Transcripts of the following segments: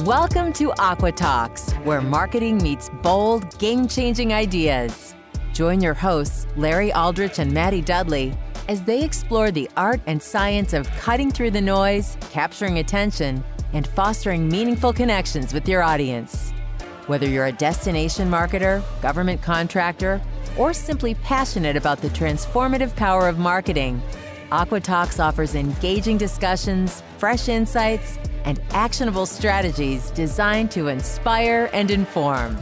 Welcome to Aqua Talks, where marketing meets bold, game-changing ideas. Join your hosts, Larry Aldrich and Maddie Dudley, as they explore the art and science of cutting through the noise, capturing attention, and fostering meaningful connections with your audience. Whether you're a destination marketer, government contractor, or simply passionate about the transformative power of marketing, Aqua Talks offers engaging discussions, fresh insights, and actionable strategies designed to inspire and inform.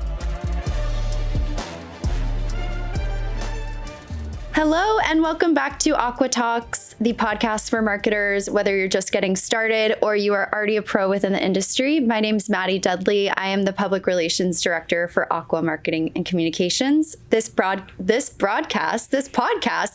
Hello, and welcome back to Aqua Talks, the podcast for marketers, whether you're just getting started or you are already a pro within the industry. My name is Maddie Dudley. I am the Public Relations Director for Aqua Marketing and Communications. This podcast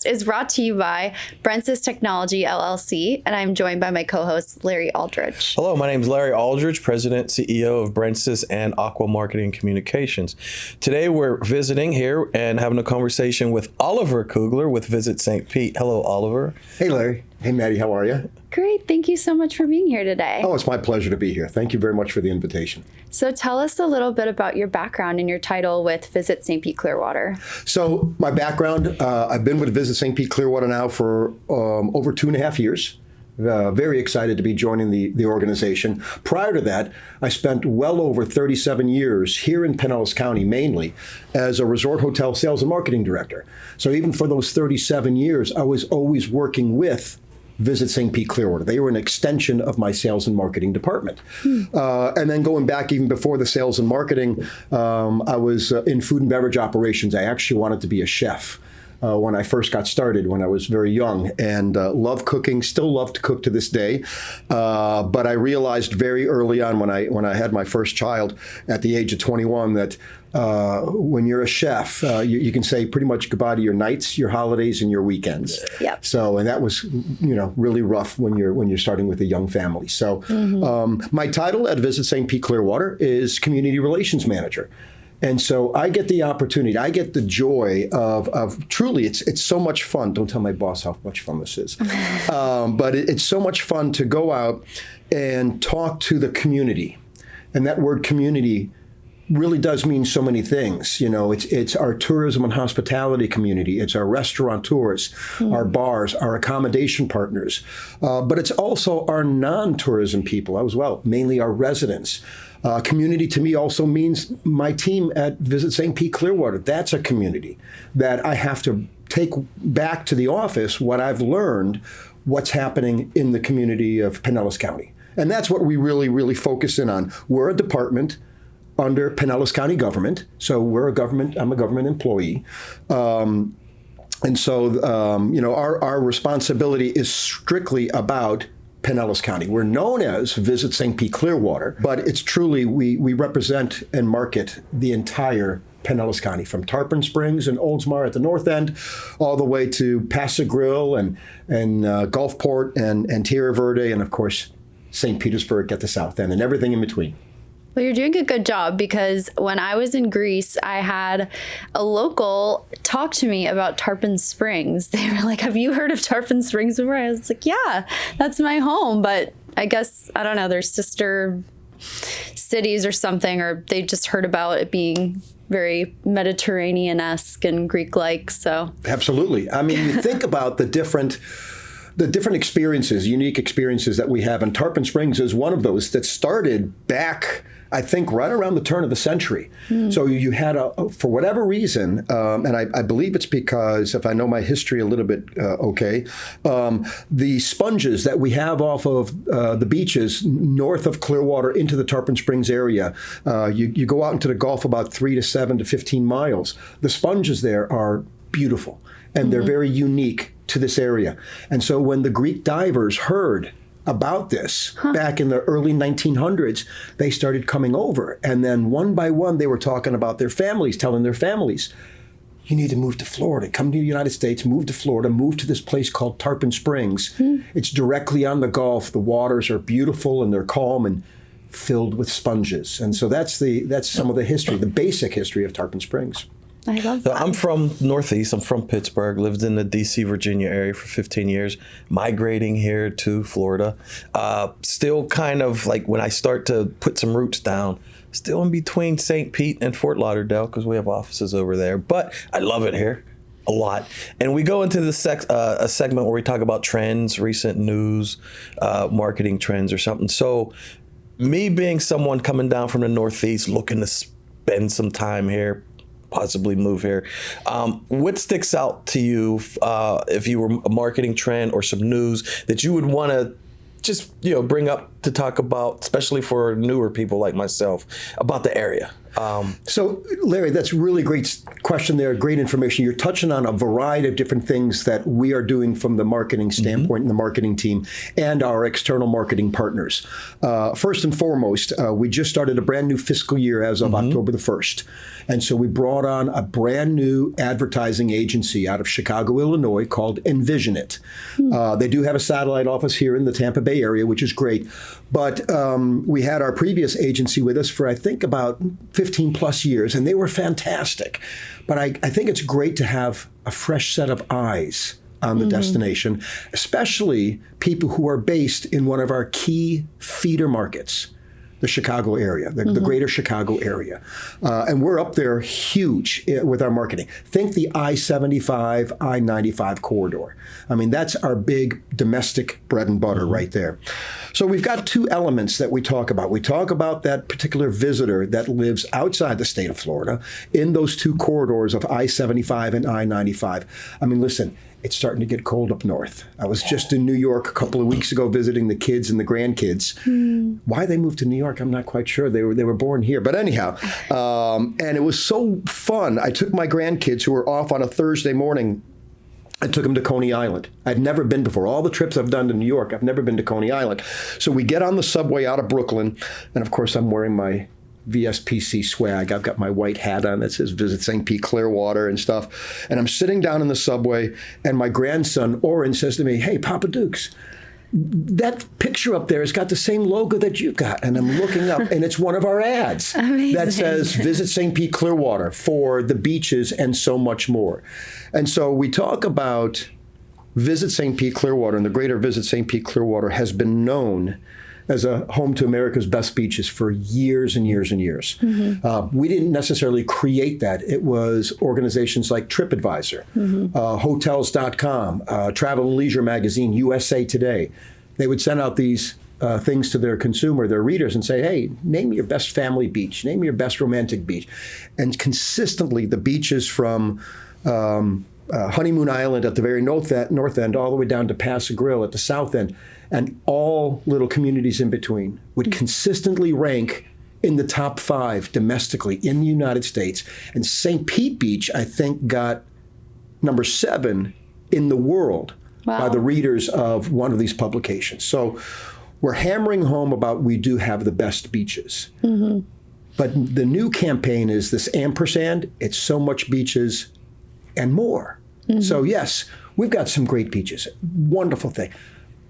is brought to you by Brensis Technology, LLC, and I'm joined by my co-host, Larry Aldrich. Hello, my name is Larry Aldrich, President, CEO of Brensis and Aqua Marketing and Communications. Today, we're visiting here and having a conversation with Oliver Kugler with Visit St. Pete. Hello, Oliver. Hey, Larry. Hey, Maddie. How are you? Great. Thank you so much for being here today. Oh, it's my pleasure to be here. Thank you very much for the invitation. So tell us a little bit about your background and your title with Visit St. Pete Clearwater. So my background, I've been with Visit St. Pete Clearwater now for over 2.5 years. Very excited to be joining the organization. Prior to that, I spent well over 37 years here in Pinellas County, mainly as a resort hotel sales and marketing director. So even for those 37 years, I was always working with Visit St. Pete Clearwater. They were an extension of my sales and marketing department. And then going back even before the sales and marketing, I was in food and beverage operations. I actually wanted to be a chef. When I first got started, when I was very young, and love cooking, still love to cook to this day. But I realized very early on when I had my first child at the age of 21 that when you're a chef, you can say pretty much goodbye to your nights, your holidays, and your weekends. Yep. So, and that was, really rough when you're starting with a young family. So, my title at Visit St. Pete Clearwater is Community Relations Manager. And so I get the opportunity, I get the joy of truly, it's so much fun. Don't tell my boss how much fun this is. But it's so much fun to go out and talk to the community. And that word community really does mean so many things. It's our tourism and hospitality community. It's our restaurateurs, our bars, our accommodation partners. But it's also our non-tourism people as well, mainly our residents. Community to me also means my team at Visit St. Pete Clearwater. That's a community that I have to take back to the office what I've learned, what's happening in the community of Pinellas County. And that's what we really, really focus in on. We're a department under Pinellas County government. So I'm a government employee. And so, our responsibility is strictly about Pinellas County. We're known as Visit St. Pete Clearwater, but it's truly, we represent and market the entire Pinellas County, from Tarpon Springs and Oldsmar at the north end, all the way to Paso Grill and Gulfport and Tierra Verde, and of course, St. Petersburg at the south end, and everything in between. Well, you're doing a good job, because when I was in Greece, I had a local talk to me about Tarpon Springs. They were like, "Have you heard of Tarpon Springs before?" I was like, "Yeah, that's my home." But I guess, I don't know, they're sister cities or something, or they just heard about it being very Mediterranean-esque and Greek-like. So absolutely. I mean, you think about the different experiences, unique experiences that we have. And Tarpon Springs is one of those that started back, I think, right around the turn of the century. So you had, for whatever reason, and I believe it's because, if I know my history a little bit, the sponges that we have off of the beaches north of Clearwater into the Tarpon Springs area, you go out into the Gulf about 3 to 7 to 15 miles. The sponges there are beautiful, and they're very unique to this area. And so when the Greek divers heard about this back in the early 1900s, they started coming over. And then one by one, they were talking about their families, telling their families, you need to move to Florida, come to the United States, move to Florida, move to this place called Tarpon Springs. It's directly on the Gulf. The waters are beautiful and they're calm and filled with sponges. And so that's some of the history, the basic history of Tarpon Springs. I love So that. I'm from Northeast. I'm from Pittsburgh. Lived in the D.C., Virginia area for 15 years. Migrating here to Florida. Still kind of like when I start to put some roots down, still in between St. Pete and Fort Lauderdale because we have offices over there. But I love it here a lot. And we go into the a segment where we talk about trends, recent news, marketing trends or something. So me being someone coming down from the Northeast looking to spend some time here, possibly move here. What sticks out to you if you were a marketing trend or some news that you would want to just bring up to talk about, especially for newer people like myself, about the area? So, Larry, that's a really great question there. Great information. You're touching on a variety of different things that we are doing from the marketing standpoint in the marketing team and our external marketing partners. First and foremost, we just started a brand new fiscal year as of October the 1st. And so we brought on a brand new advertising agency out of Chicago, Illinois called Envision It. They do have a satellite office here in the Tampa Bay area, which is great. But we had our previous agency with us for, I think, about 15 plus years, and they were fantastic. But I think it's great to have a fresh set of eyes on the destination, especially people who are based in one of our key feeder markets, the Chicago area, the greater Chicago area. And we're up there huge with our marketing. Think the I-75, I-95 corridor. I mean, that's our big domestic bread and butter right there. So we've got two elements that we talk about. We talk about that particular visitor that lives outside the state of Florida in those two corridors of I-75 and I-95. I mean, listen, it's starting to get cold up north. I was just in New York a couple of weeks ago visiting the kids and the grandkids. Why they moved to New York, I'm not quite sure. They were born here. But anyhow, and it was so fun. I took my grandkids who were off on a Thursday morning. I took them to Coney Island. I'd never been before. All the trips I've done to New York, I've never been to Coney Island. So we get on the subway out of Brooklyn, and of course I'm wearing my VSPC swag. I've got my white hat on that says Visit St. Pete Clearwater and stuff. And I'm sitting down in the subway, and my grandson, Oren, says to me, "Hey, Papa Dukes, that picture up there has got the same logo that you've got." And I'm looking up, and it's one of our ads that says Visit St. Pete Clearwater for the beaches and so much more. And so we talk about Visit St. Pete Clearwater, and the greater Visit St. Pete Clearwater has been known as a home to America's best beaches for years and years and years. We didn't necessarily create that. It was organizations like TripAdvisor, Hotels.com, Travel and Leisure Magazine, USA Today. They would send out these things to their consumer, their readers, and say, "Hey, name me your best family beach. Name me your best romantic beach." And consistently, the beaches from Honeymoon Island at the very north end, all the way down to Paso Grill at the south end, and all little communities in between would consistently rank in the top 5 domestically in the United States. And St. Pete Beach, I think, got number 7 in the world by the readers of one of these publications. So we're hammering home about we do have the best beaches. But the new campaign is this ampersand. It's so much beaches and more. So yes, we've got some great beaches. Wonderful thing.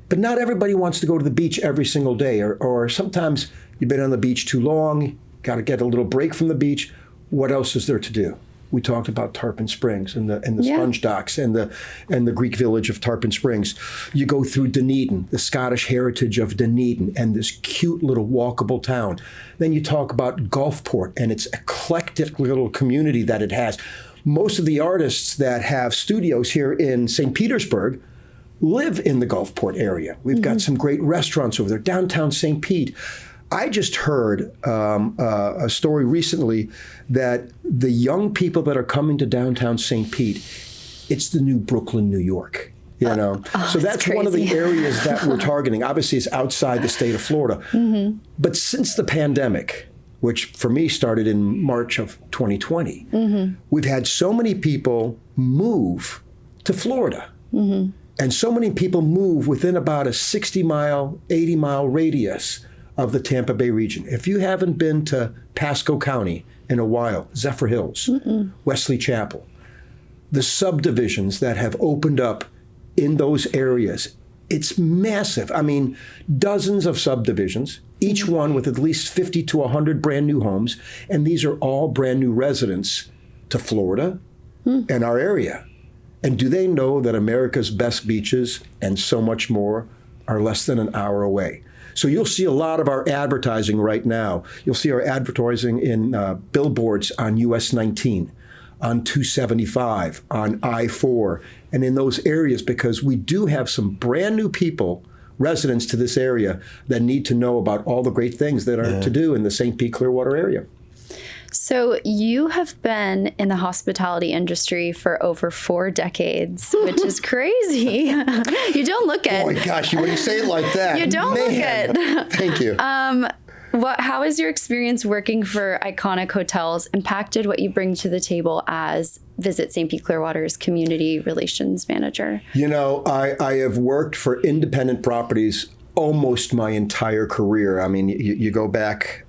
But not everybody wants to go to the beach every single day, or sometimes you've been on the beach too long, got to get a little break from the beach. What else is there to do? We talked about Tarpon Springs and the sponge docks and the Greek village of Tarpon Springs. You go through Dunedin, the Scottish heritage of Dunedin, and this cute little walkable town. Then you talk about Gulfport and its eclectic little community that it has. Most of the artists that have studios here in St. Petersburg live in the Gulfport area. We've got some great restaurants over there. Downtown St. Pete. I just heard a story recently that the young people that are coming to downtown St. Pete, it's the new Brooklyn, New York. So that's one of the areas that we're targeting. Obviously, it's outside the state of Florida. But since the pandemic, which for me started in March of 2020, we've had so many people move to Florida. And so many people move within about a 60-mile, 80-mile radius of the Tampa Bay region. If you haven't been to Pasco County in a while, Zephyr Hills, Wesley Chapel, the subdivisions that have opened up in those areas, it's massive. I mean, dozens of subdivisions, each one with at least 50 to 100 brand new homes, and these are all brand new residents to Florida and our area. And do they know that America's best beaches and so much more are less than an hour away? So you'll see a lot of our advertising right now. You'll see our advertising in billboards on US 19, on 275, on I-4, and in those areas, because we do have some brand new people, residents to this area, that need to know about all the great things that are to do in the St. Pete Clearwater area. So you have been in the hospitality industry for over 4 decades, which is crazy. You don't look it. Oh my gosh, when you say it like that, you don't look it. Thank you. How has your experience working for iconic hotels impacted what you bring to the table as Visit St. Pete Clearwater's community relations manager? You know, I have worked for independent properties almost my entire career. I mean, you go back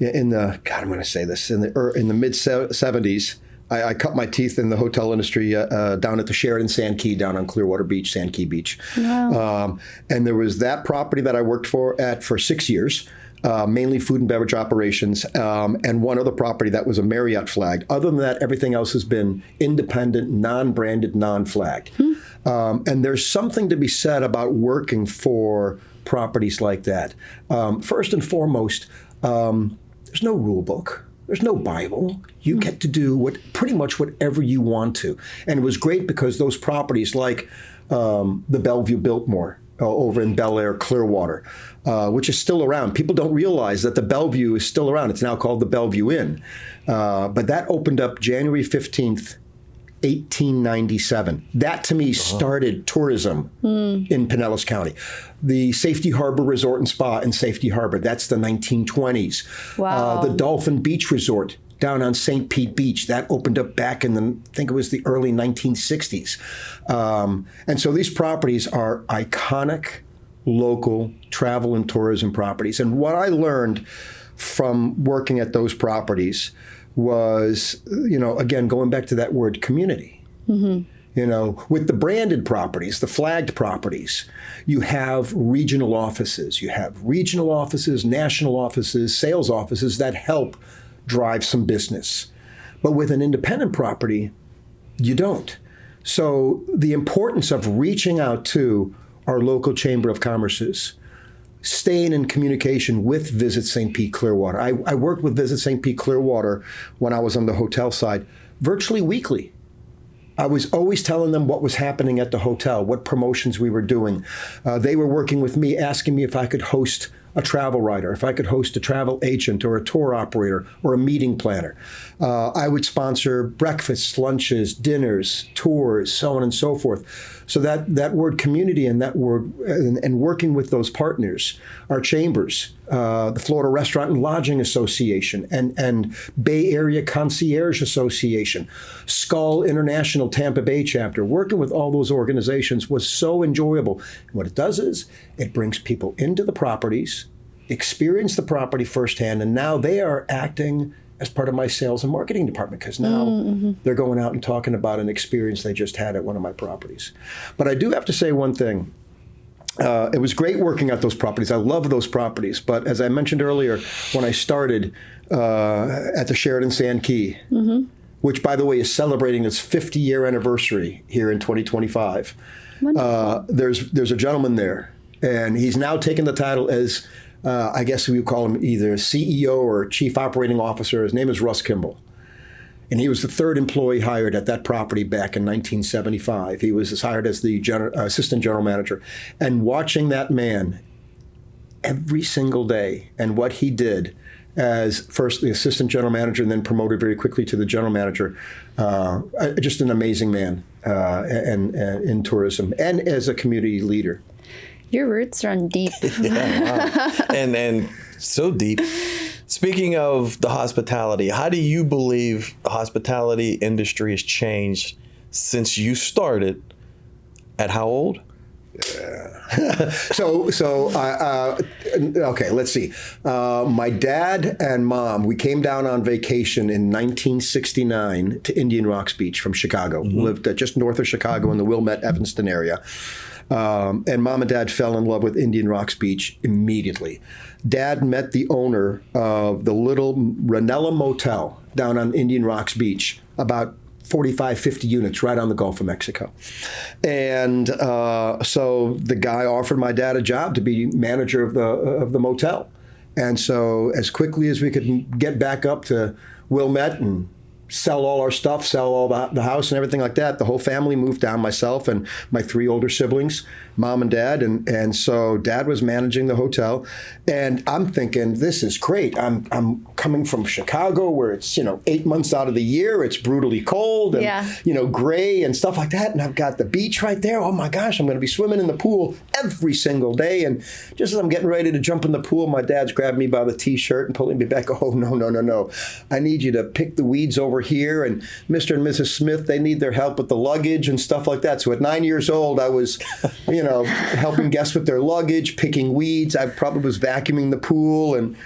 in the, God, I'm going to say this, in the mid 70s, I cut my teeth in the hotel industry down at the Sheraton Sand Key down on Clearwater Beach, Sand Key Beach. Wow. And there was that property that I worked for 6 years. Mainly food and beverage operations, and one other property that was a Marriott flagged. Other than that, everything else has been independent, non-branded, non-flagged. And there's something to be said about working for properties like that. First and foremost, there's no rule book. There's no Bible. You get to do pretty much whatever you want to. And it was great because those properties like the Bellevue Biltmore, over in Bel Air, Clearwater, which is still around. People don't realize that the Bellevue is still around. It's now called the Bellevue Inn. But that opened up January 15th, 1897. That, to me, started tourism in Pinellas County. The Safety Harbor Resort and Spa in Safety Harbor, that's the 1920s. Wow. The Dolphin Beach Resort down on St. Pete Beach, that opened up back in I think it was the early 1960s. And so these properties are iconic local travel and tourism properties. And what I learned from working at those properties was, again, going back to that word community. With the branded properties, the flagged properties, you have regional offices. You have regional offices, national offices, sales offices that help drive some business. But with an independent property, you don't. So the importance of reaching out to our local Chamber of Commerce's, staying in communication with Visit St. Pete Clearwater. I worked with Visit St. Pete Clearwater when I was on the hotel side virtually weekly. I was always telling them what was happening at the hotel, what promotions we were doing. They were working with me, asking me if I could host a travel writer, if I could host a travel agent or a tour operator or a meeting planner. I would sponsor breakfasts, lunches, dinners, tours, so on and so forth. So that word community and that word and working with those partners, our chambers, the Florida Restaurant and Lodging Association and Bay Area Concierge Association, Skull International Tampa Bay Chapter, working with all those organizations was so enjoyable. And what it does is it brings people into the properties, experience the property firsthand, and now they are acting as part of my sales and marketing department because now they're going out and talking about an experience they just had at one of my properties. But I do have to say one thing. It was great working at those properties. I love those properties. But as I mentioned earlier, when I started at the Sheraton Sand Key, which, by the way, is celebrating its 50-year anniversary here in 2025, there's a gentleman there, and he's now taken the title as I guess we would call him either CEO or Chief Operating Officer. His name is Russ Kimball. And he was the third employee hired at that property back in 1975. He was hired as the assistant general manager. And watching that man every single day and what he did as first the assistant general manager and then promoted very quickly to the general manager, just an amazing man and in tourism and as a community leader. Your roots run deep. Yeah, wow. And so deep. Speaking of the hospitality, how do you believe the hospitality industry has changed since you started? At how old? Okay, let's see. My dad and mom, we came down on vacation in 1969 to Indian Rocks Beach from Chicago. Lived just north of Chicago in the Wilmette, Evanston area. And mom and dad fell in love with Indian Rocks Beach immediately. Dad met the owner of the little Ranella Motel down on Indian Rocks Beach, about 45, 50 units right on the Gulf of Mexico. And so the guy offered my dad a job to be manager of the motel. And so as quickly as we could get back up to Wilmette and sell all our stuff, sell all the house and everything like that, the whole family moved down, myself and my 3 older siblings, mom and dad. And so dad was managing the hotel. And I'm thinking, this is great. I'm coming from Chicago where it's, 8 months out of the year, it's brutally cold and, gray and stuff like that. And I've got the beach right there. Oh my gosh, I'm going to be swimming in the pool every single day. And just as I'm getting ready to jump in the pool, my dad's grabbing me by the t-shirt and pulling me back. Oh, no. I need you to pick the weeds over here, and Mr. and Mrs. Smith, they need their help with the luggage and stuff like that. So at 9 years old, I was, helping guests with their luggage, picking weeds. I probably was vacuuming the pool and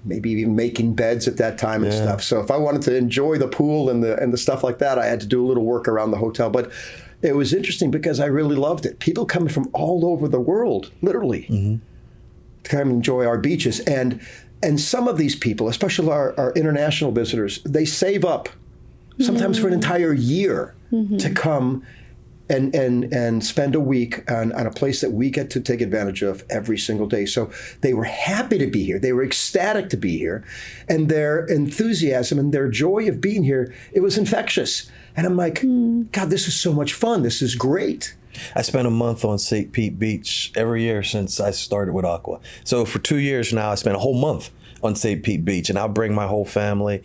maybe even making beds at that time and stuff. So if I wanted to enjoy the pool and the stuff like that, I had to do a little work around the hotel. But it was interesting because I really loved it. People coming from all over the world, literally, to come and enjoy our beaches. And some of these people, especially our international visitors, they save up sometimes for an entire year to come and spend a week on a place that we get to take advantage of every single day. So they were happy to be here. They were ecstatic to be here. And their enthusiasm and their joy of being here, it was infectious. And I'm like, God, this is so much fun. This is great. I spent a month on St. Pete Beach every year since I started with Aqua. So for 2 years now, I spent a whole month on St. Pete Beach, and I'll bring my whole family.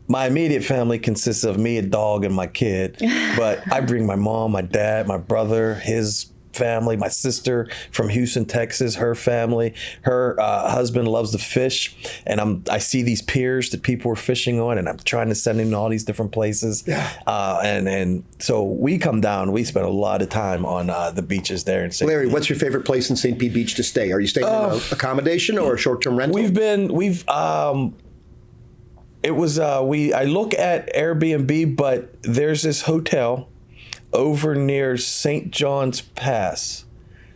My immediate family consists of me, a dog, and my kid. But I bring my mom, my dad, my brother, his family, my sister from Houston, Texas, her family. Her husband loves to fish, and I see these piers that people are fishing on, and I'm trying to send him to all these different places. And so we come down. We spend a lot of time on the beaches there in St. Larry, Pete. What's your favorite place in St. Pete Beach to stay? Are you staying in an accommodation or a short-term rental? I look at Airbnb, but there's this hotel over near St. John's Pass.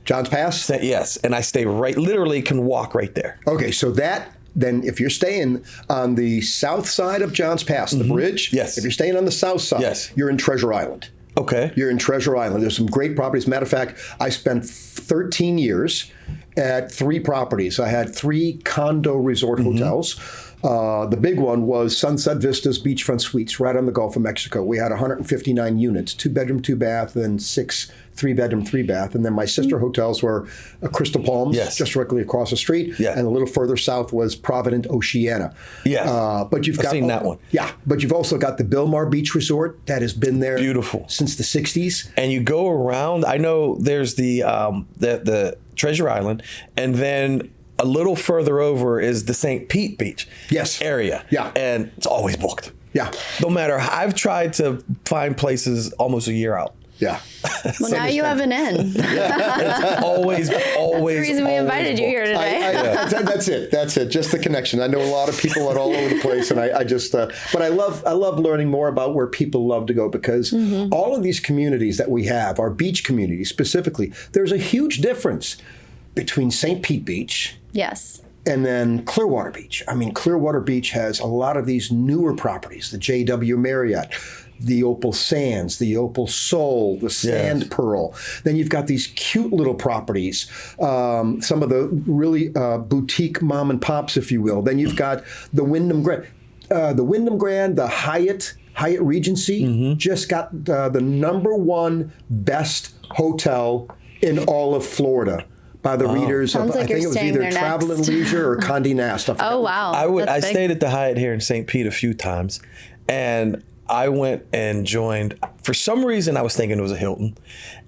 John's Pass? Yes, and I stay literally can walk right there. Okay, so then if you're staying on the south side of John's Pass, the bridge, yes. If you're staying on the south side, you're in Treasure Island. Okay. You're in Treasure Island. There's some great properties. Matter of fact, I spent 13 years at 3 properties. I had 3 condo resort hotels. The big one was Sunset Vistas Beachfront Suites right on the Gulf of Mexico. We had 159 units, 2-bedroom, 2-bath, and 6 3-bedroom, 3-bath. And then my sister hotels were Crystal Palms, just directly across the street. And a little further south was Provident Oceana. But you've got seen that one. Yeah, but you've also got the Bilmar Beach Resort that has been there since the 60s. And you go around, I know there's the Treasure Island, and then a little further over is the St. Pete Beach area. And it's always booked. No matter how, I've tried to find places almost a year out. Well, now you have an in. It's always. That's the reason we invited you here today. That's it. Just the connection. I know a lot of people all over the place, and I just. But I love learning more about where people love to go, because all of these communities that we have, our beach communities specifically, there's a huge difference between St. Pete Beach. And then Clearwater Beach. I mean, Clearwater Beach has a lot of these newer properties, the JW Marriott, the Opal Sands, the Opal Soul, the Sand Pearl. Then you've got these cute little properties, some of the really boutique mom and pops, if you will. Then you've got the Wyndham Grand. The Hyatt Regency just got the #1 best hotel in all of Florida by the readers of, I think it was either Travel and Leisure or Condé Nast. Oh, wow. I stayed at the Hyatt here in St. Pete a few times, and I went and joined. For some reason, I was thinking it was a Hilton,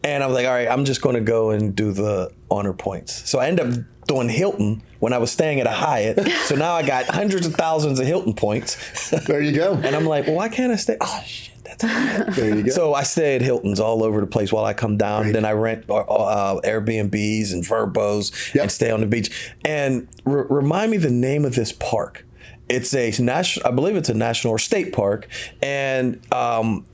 and I was like, all right, I'm just going to go and do the honor points. So I ended up doing Hilton when I was staying at a Hyatt. So now I got hundreds of thousands of Hilton points. There you go. And I'm like, well, why can't I stay? Oh, shit. There you go. So I stay at Hiltons all over the place while I come down. Right. Then I rent Airbnbs and Verbos and stay on the beach. And remind me the name of this park. It's a national, I believe it's a national or state park. And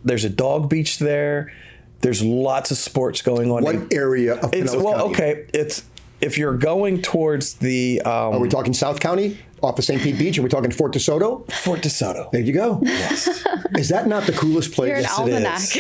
there's a dog beach there. There's lots of sports going on. What area of Pinellas County? Okay, it's if you're going towards the... Are we talking South County? off of St. Pete Beach. Are we talking Fort DeSoto? Fort DeSoto. There you go. Yes. Is that not the coolest place? You're an Yes, it almanac. is.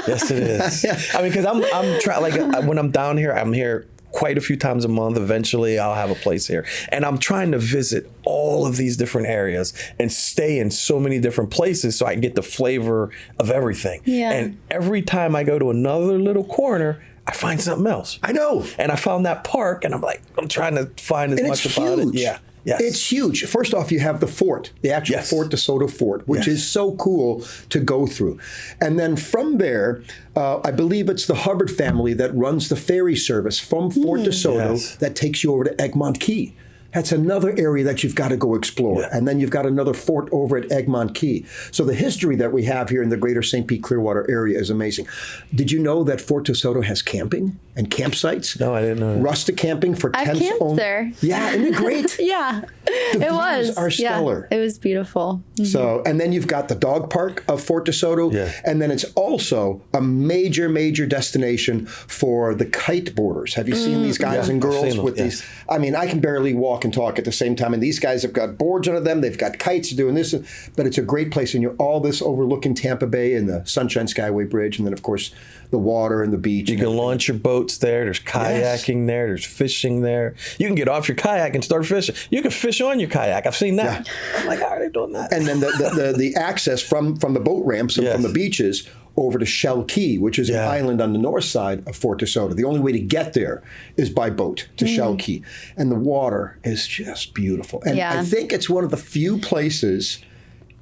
Yes, it is. I mean, because I'm trying, like, when I'm down here, I'm here quite a few times a month. Eventually, I'll have a place here. And I'm trying to visit all of these different areas and stay in so many different places so I can get the flavor of everything. Yeah. And every time I go to another little corner, I find something else. I know. And I found that park, and I'm like, I'm trying to find as And much it's about huge. it. Yeah. Yes. It's huge. First off, you have the fort, the actual Yes. Fort DeSoto Fort, which Yes. is so cool to go through. And then from there, I believe it's the Hubbard family that runs the ferry service from Fort DeSoto Yes. that takes you over to Egmont Key. That's another area that you've got to go explore. Yeah. And then you've got another fort over at Egmont Key. So the history that we have here in the greater St. Pete Clearwater area is amazing. Did you know that Fort DeSoto has camping and campsites? No, I didn't know that. Rustic camping for I've tents camped only. there. Yeah, isn't it great? Yeah, The it views was. are stellar. Yeah, it was beautiful. So, and then you've got the dog park of Fort DeSoto, Yeah. and then it's also a major, major destination for the kite boarders. Have you seen these guys Yeah, and I've girls seen them, with yes. these? I mean, I can barely walk and talk at the same time, and these guys have got boards under them. They've got kites doing this, but it's a great place, and you're all this overlooking Tampa Bay and the Sunshine Skyway Bridge, and then of course the water and the beach. You can launch your boats there. There's kayaking there. There's fishing there. You can get off your kayak and start fishing. You can fish on your kayak. I've seen that. I'm like, how are they doing that? And then the access from the boat ramps and Yes. from the beaches over to Shell Key, which is an Yeah. island on the north side of Fort DeSoto. The only way to get there is by boat to Shell Key. And the water is just beautiful. And Yeah. I think it's one of the few places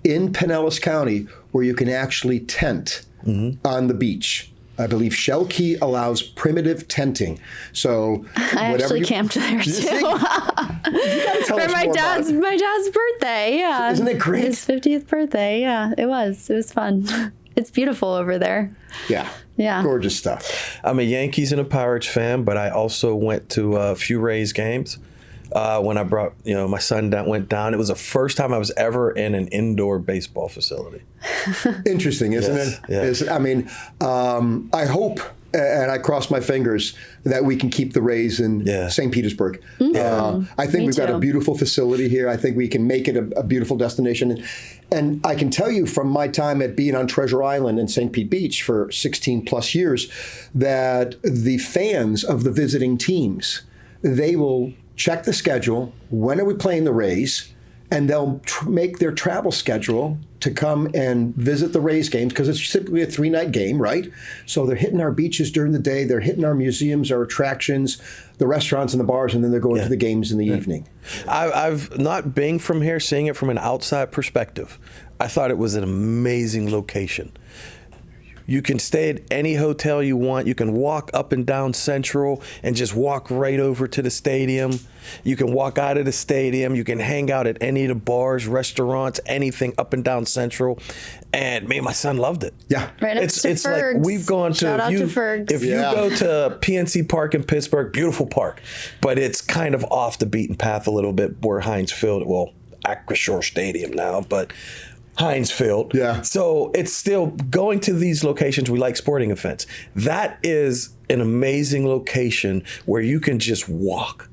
in Pinellas County where you can actually tent on the beach. I believe Shell Key allows primitive tenting. So I whatever actually you camped there You too. see? You gotta tell For us my more about dad's it. birthday. Yeah, Isn't it great? His 50th birthday. Yeah, it was. It was fun. It's beautiful over there. Yeah. Yeah. Gorgeous stuff. I'm a Yankees and a Pirates fan, but I also went to a few Rays games. When I brought, my son went down. It was the first time I was ever in an indoor baseball facility. Interesting, isn't Yes, it? yes. I mean, I hope and I cross my fingers that we can keep the Rays in St. Petersburg. I think Me we've got a too. beautiful facility here. I think we can make it a beautiful destination. And I can tell you from my time at being on Treasure Island and St. Pete Beach for 16 plus years that the fans of the visiting teams, they will check the schedule. When are we playing the Rays? And they'll make their travel schedule to come and visit the Rays games because it's typically a 3-night game, right? So they're hitting our beaches during the day, they're hitting our museums, our attractions, the restaurants and the bars, and then they're going to the games in the evening. I've not being from here, seeing it from an outside perspective, I thought it was an amazing location. You can stay at any hotel you want. You can walk up and down Central and just walk right over to the stadium. You can walk out of the stadium. You can hang out at any of the bars, restaurants, anything up and down Central. And me and my son loved it. Yeah. Right next to It's like Ferg's. we've gone to Shout out to Ferg's. if you go to PNC Park in Pittsburgh, beautiful park, but it's kind of off the beaten path a little bit where Heinz Field, well, Aqua Stadium now, but Heinz Field. Yeah. So it's still going to these locations. We like sporting events. That is an amazing location where you can just walk.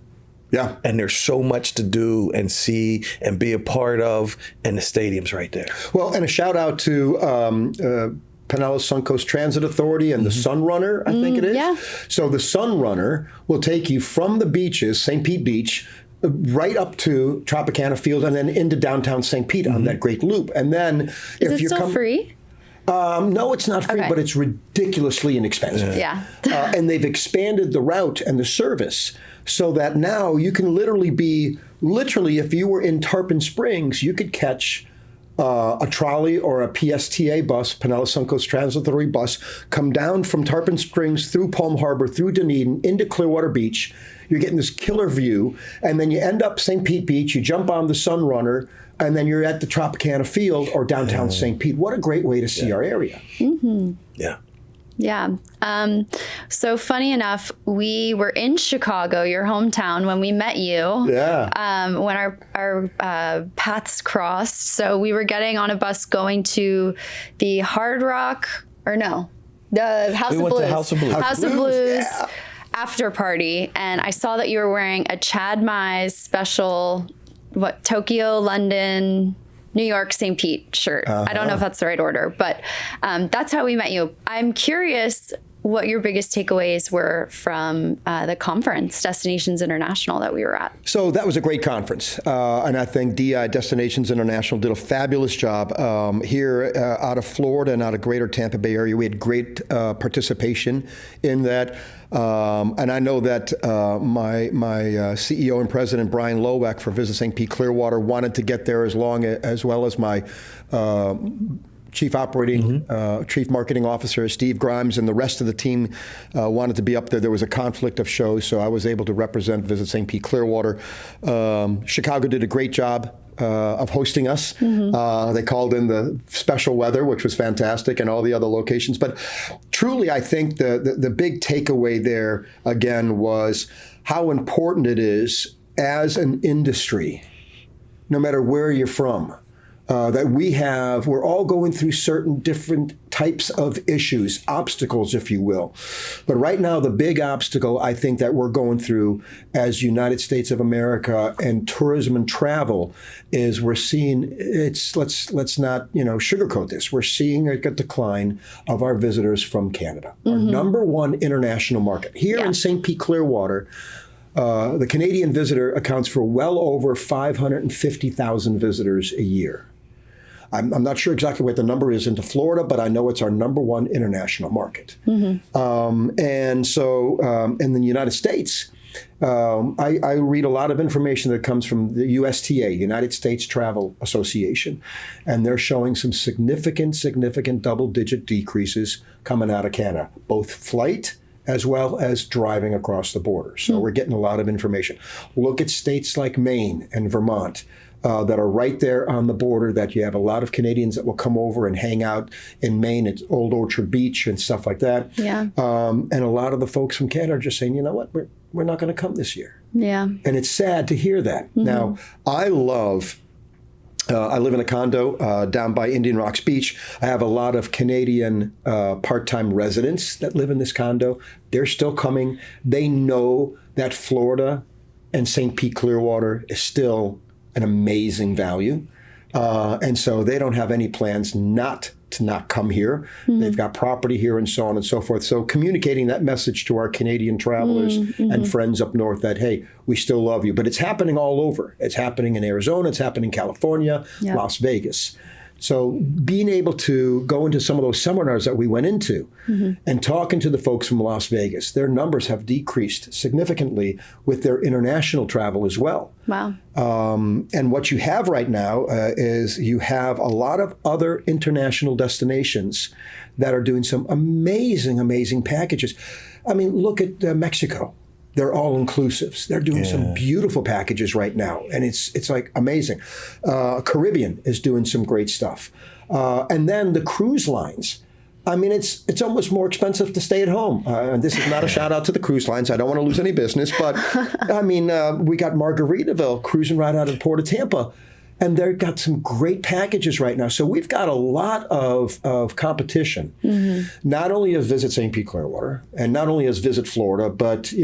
Yeah. And there's so much to do and see and be a part of, and the stadium's right there. Well, and a shout out to Pinellas Suncoast Transit Authority and the Sun Runner, I think it is. yeah. So the Sun Runner will take you from the beaches, St. Pete Beach, right up to Tropicana Field and then into downtown St. Pete on that great loop. And then Is it still free? No, it's not free, Okay. but it's ridiculously inexpensive. Yeah. And they've expanded the route and the service so that now you can literally, if you were in Tarpon Springs, you could catch a trolley or a PSTA bus, Pinellas Suncoast Transit Authority bus, come down from Tarpon Springs through Palm Harbor, through Dunedin, into Clearwater Beach. You're getting this killer view, and then you end up St. Pete Beach, you jump on the Sun Runner, and then you're at the Tropicana Field or downtown St. Pete. What a great way to see our area. Yeah. Yeah. So funny enough, we were in Chicago, your hometown, when we met you. Yeah. When our paths crossed. So we were getting on a bus going to the Hard Rock, the House We of went to Blues. House of Blues. House of Blues after party, and I saw that you were wearing a Chad Mize special Tokyo, London, New York, St. Pete shirt. I don't know if that's the right order, but that's how we met you. I'm curious what your biggest takeaways were from the conference, Destinations International, that we were at. So that was a great conference. And I think DI, Destinations International, did a fabulous job here out of Florida and out of greater Tampa Bay area. We had great participation in that. And I know that my CEO and president, Brian Lowak, for Visit St. Pete Clearwater, wanted to get there as well as my Chief Marketing Officer, Steve Grimes, and the rest of the team wanted to be up there. There was a conflict of shows, so I was able to represent Visit St. Pete Clearwater. Chicago did a great job of hosting us. They called in the special weather, which was fantastic, and all the other locations. But truly, I think the big takeaway there, again, was how important it is as an industry, no matter where you're from, that we're all going through certain different types of issues, obstacles, if you will. But right now, the big obstacle I think that we're going through as United States of America and tourism and travel is we're seeing let's not sugarcoat this. We're seeing a decline of our visitors from Canada, our number one international market here in St. Pete Clearwater. The Canadian visitor accounts for well over 550,000 visitors a year. I'm not sure exactly what the number is into Florida, but I know it's our number one international market. And so in the United States, I read a lot of information that comes from the USTA, United States Travel Association, and they're showing some significant double-digit decreases coming out of Canada, both flight as well as driving across the border. So we're getting a lot of information. Look at states like Maine and Vermont. That are right there on the border, that you have a lot of Canadians that will come over and hang out in Maine at Old Orchard Beach and stuff like that. And a lot of the folks from Canada are just saying, you know what, we're not going to come this year. And it's sad to hear that. Now, I live in a condo down by Indian Rocks Beach. I have a lot of Canadian part-time residents that live in this condo. They're still coming. They know that Florida and St. Pete Clearwater is still an amazing value. And so they don't have any plans not come here. They've got property here and so on and so forth. So communicating that message to our Canadian travelers and friends up north that, hey, we still love you. But it's happening all over. It's happening in Arizona. It's happening in California, Las Vegas. So being able to go into some of those seminars that we went into and talking to the folks from Las Vegas, their numbers have decreased significantly with their international travel as well. Wow. And what you have right now is you have a lot of other international destinations that are doing some amazing packages. I mean, look at Mexico. They're all inclusives. They're doing some beautiful packages right now, and it's like amazing. Caribbean is doing some great stuff, and then the cruise lines. I mean, it's almost more expensive to stay at home. And this is not a shout out to the cruise lines. I don't want to lose any business, but I mean, we got Margaritaville cruising right out of the Port of Tampa. And they've got some great packages right now. So we've got a lot of competition, not only as Visit St. Pete Clearwater and not only as Visit Florida, but,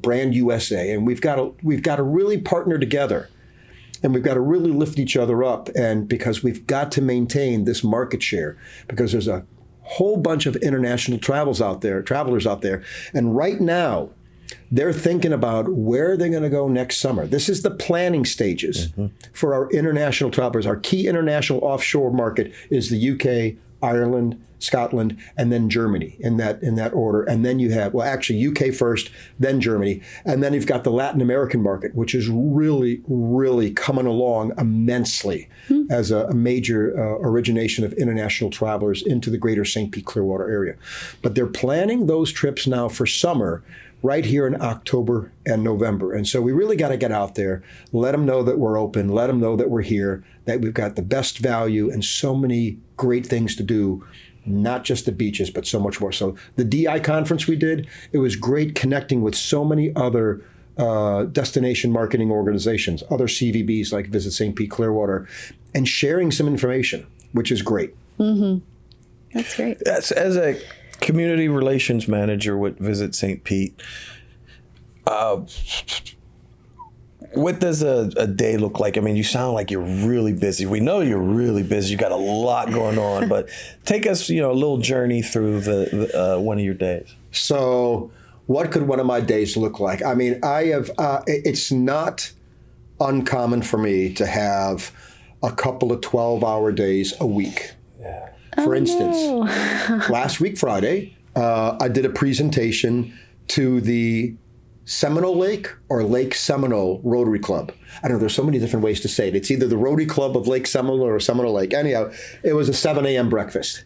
Brand USA. And we've got to really partner together, and we've got to really lift each other up. And because we've got to maintain this market share, because there's a whole bunch of international travelers out there. And right now, they're thinking about where they're going to go next summer. This is the planning stages for our international travelers. Our key international offshore market is the UK, Ireland, Scotland, and then Germany in that order. And then you have, UK first, then Germany. And then you've got the Latin American market, which is really coming along immensely as a major origination of international travelers into the greater St. Pete Clearwater area. But they're planning those trips now for summer right here in October and November. And so we really got to get out there, let them know that we're open, let them know that we're here, that we've got the best value and so many great things to do, not just the beaches, but so much more. So the DI conference we did, it was great connecting with so many other destination marketing organizations, other CVBs like Visit St. Pete Clearwater, and sharing some information, which is great. That's great. That's, as a community relations manager with Visit St. Pete, what does a day look like? I mean, you sound like you're really busy. We know you're really busy. You got a lot going on, but take us, a little journey through the one of your days. So what could one of my days look like? I mean, it's not uncommon for me to have a couple of 12-hour days a week. Yeah. For instance, last week, Friday, I did a presentation to the Seminole Lake or Lake Seminole Rotary Club. I don't know, there's so many different ways to say it. It's either the Rotary Club of Lake Seminole or Seminole Lake. Anyhow, it was a 7 a.m. breakfast.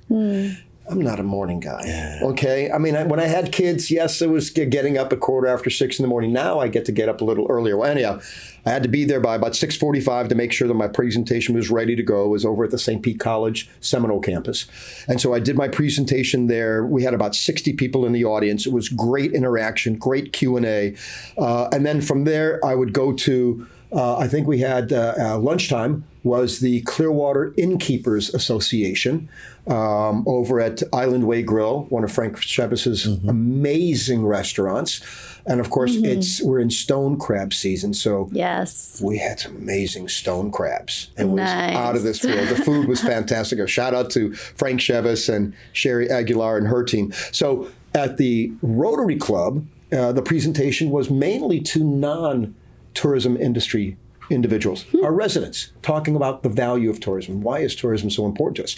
I'm not a morning guy, okay? I mean, when I had kids, yes, it was getting up at 6:15 in the morning. Now I get to get up a little earlier. Well, anyhow, I had to be there by about 6:45 to make sure that my presentation was ready to go. It was over at the St. Pete College Seminole campus. And so I did my presentation there. We had about 60 people in the audience. It was great interaction, great Q&A. And then from there, I would go to, I think we had lunchtime, was the Clearwater Innkeepers Association over at Island Way Grill, one of Frank Chevis's amazing restaurants. And of course, we're in stone crab season, so yes, we had some amazing stone crabs. It was out of this world. The food was fantastic. A shout out to Frank Chevis and Sherry Aguilar and her team. So at the Rotary Club, the presentation was mainly to non-tourism industry individuals, our residents, talking about the value of tourism. Why is tourism so important to us?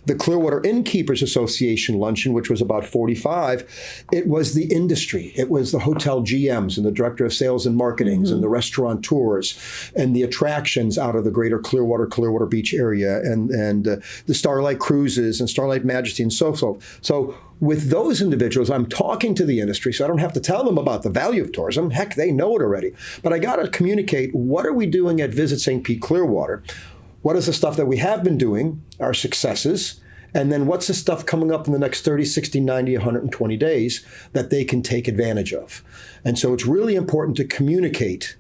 The Clearwater Innkeepers Association luncheon, which was about 45, it was the industry. It was the hotel GMs and the director of sales and marketings and the restaurateurs and the attractions out of the greater Clearwater Beach area and the Starlight Cruises and Starlight Majesty and so forth. So with those individuals, I'm talking to the industry, so I don't have to tell them about the value of tourism. Heck, they know it already. But I got to communicate, what are we doing at Visit St. Pete Clearwater? What is the stuff that we have been doing, our successes? And then what's the stuff coming up in the next 30, 60, 90, 120 days that they can take advantage of? And so it's really important to communicate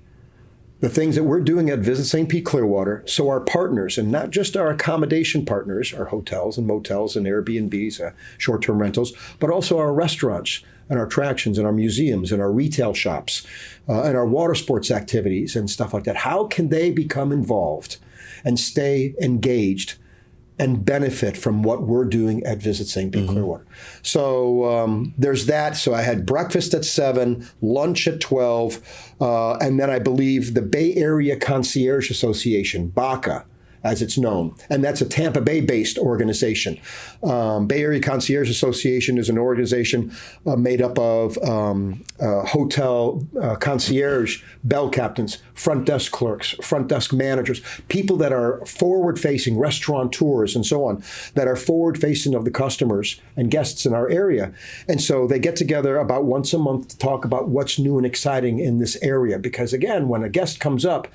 the things that we're doing at Visit St. Pete Clearwater, so our partners, and not just our accommodation partners, our hotels and motels and Airbnbs, short-term rentals, but also our restaurants and our attractions and our museums and our retail shops and our water sports activities and stuff like that. How can they become involved and stay engaged and benefit from what we're doing at Visit St. Pete Clearwater? So there's that. So I had breakfast at 7, lunch at 12, and then I believe the Bay Area Concierge Association, BACA, as it's known. And that's a Tampa Bay-based organization. Bay Area Concierge Association is an organization made up of hotel concierge, bell captains, front desk clerks, front desk managers, people that are forward-facing, restaurateurs and so on, that are forward-facing of the customers and guests in our area. And so they get together about once a month to talk about what's new and exciting in this area. Because again, when a guest comes up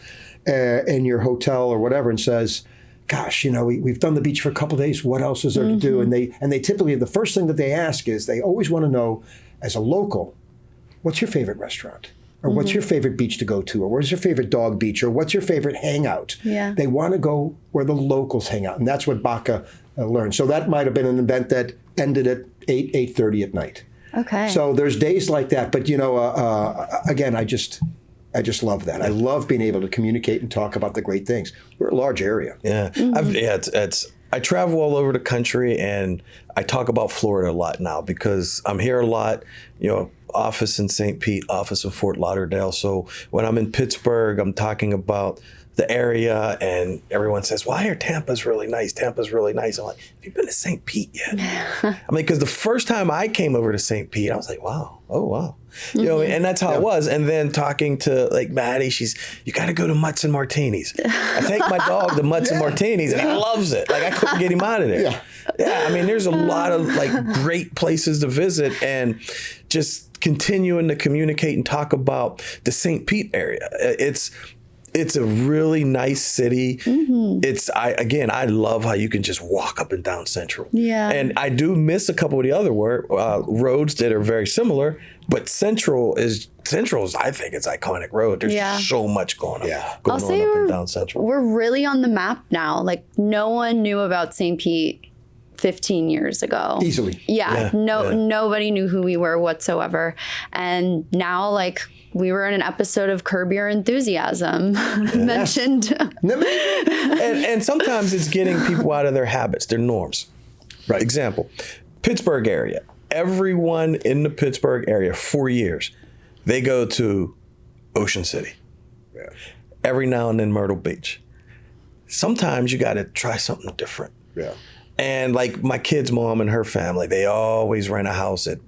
in your hotel or whatever and says, gosh, we've done the beach for a couple of days, what else is there to do? And they typically, the first thing that they ask is, they always want to know, as a local, what's your favorite restaurant? Or what's your favorite beach to go to? Or where's your favorite dog beach? Or what's your favorite hangout? Yeah. They want to go where the locals hang out. And that's what BACA learned. So that might have been an event that ended at 8:30 at night. Okay. So there's days like that. But, again, I just love that. I love being able to communicate and talk about the great things. We're a large area. Yeah. I travel all over the country, and I talk about Florida a lot now because I'm here a lot, office in St. Pete, office in Fort Lauderdale. So when I'm in Pittsburgh, I'm talking about the area, and everyone says, well, I hear Tampa's really nice. Tampa's really nice. I'm like, have you been to St. Pete yet? I mean, because the first time I came over to St. Pete, I was like, wow. And that's how it was. And then talking to Maddie, you got to go to Mutts and Martinis. I take my dog to Mutts and Martinis, and he loves it. I couldn't get him out of there. Yeah. I mean, there's a lot of great places to visit, and just continuing to communicate and talk about the St. Pete area. It's a really nice city. I love how you can just walk up and down Central. Yeah. And I do miss a couple of the other roads that are very similar, but Central is, I think, it's iconic road. There's so much going on, going on up and down Central. We're really on the map now. No one knew about St. Pete 15 years ago. Easily. Nobody knew who we were whatsoever. And now, like, we were in an episode of Curb Your Enthusiasm mentioned. And sometimes it's getting people out of their habits, their norms. Right. Example, Pittsburgh area. Everyone in the Pittsburgh area, 4 years, they go to Ocean City. Yeah. Every now and then Myrtle Beach. Sometimes you got to try something different. Yeah. And like my kid's mom and her family, they always rent a house at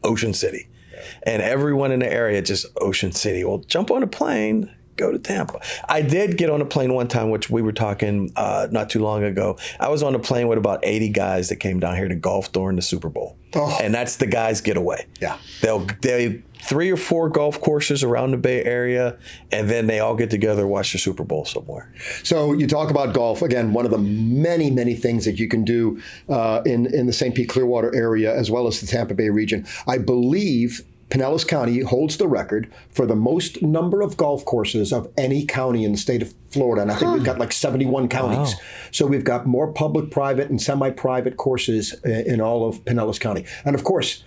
Ocean City. Yeah. And everyone in the area, just Ocean City. Well, jump on a plane, go to Tampa. I did get on a plane one time, which we were talking not too long ago. I was on a plane with about 80 guys that came down here to golf during the Super Bowl. Oh. And that's the guys' getaway. Yeah. They 3 or 4 golf courses around the Bay Area, and then they all get together and watch the Super Bowl somewhere. So you talk about golf, again, one of the many, many things that you can do in the St. Pete Clearwater area as well as the Tampa Bay region. I believe Pinellas County holds the record for the most number of golf courses of any county in the state of Florida. And I think we've got like 71 counties. Wow. So we've got more public, private, and semi-private courses in all of Pinellas County. And of course,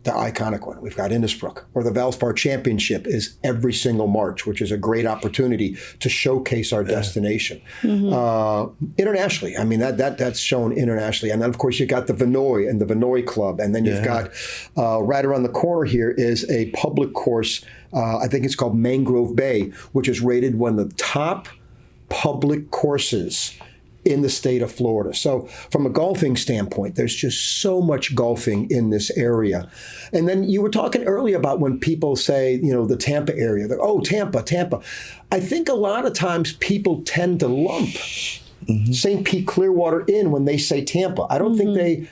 the iconic one, we've got Innisbrook, or the Valspar Championship is every single March, which is a great opportunity to showcase our destination. Internationally, I mean, that's shown internationally. And then, of course, you got the Vinoy and the Vinoy Club. And then you've got, right around the corner here is a public course, I think it's called Mangrove Bay, which is rated one of the top public courses in the state of Florida. So from a golfing standpoint, there's just so much golfing in this area. And then you were talking earlier about when people say, you know, the Tampa area, oh, Tampa. I think a lot of times people tend to lump St. Pete Clearwater in when they say Tampa. I don't think I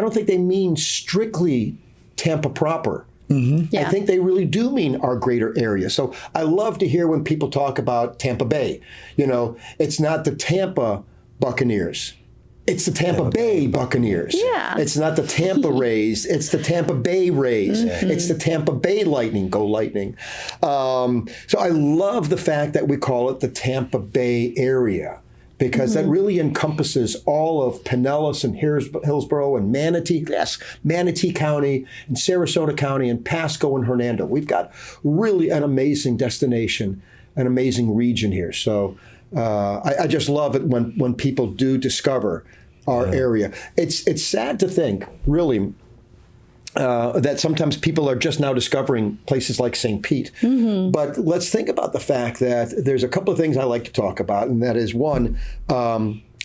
don't think they mean strictly Tampa proper. I think they really do mean our greater area. So I love to hear when people talk about Tampa Bay. You know, it's not the Tampa Buccaneers. It's the Tampa Bay Buccaneers. Yeah. It's not the Tampa Rays. It's the Tampa Bay Rays. It's the Tampa Bay Lightning. Go Lightning. So I love the fact that we call it the Tampa Bay area, because that really encompasses all of Pinellas and Hillsborough and Manatee County and Sarasota County and Pasco and Hernando. We've got really an amazing destination, an amazing region here. So I just love it when people do discover our area. It's sad to think, really, that sometimes people are just now discovering places like St. Pete. But let's think about the fact that there's a couple of things I like to talk about, and that is one,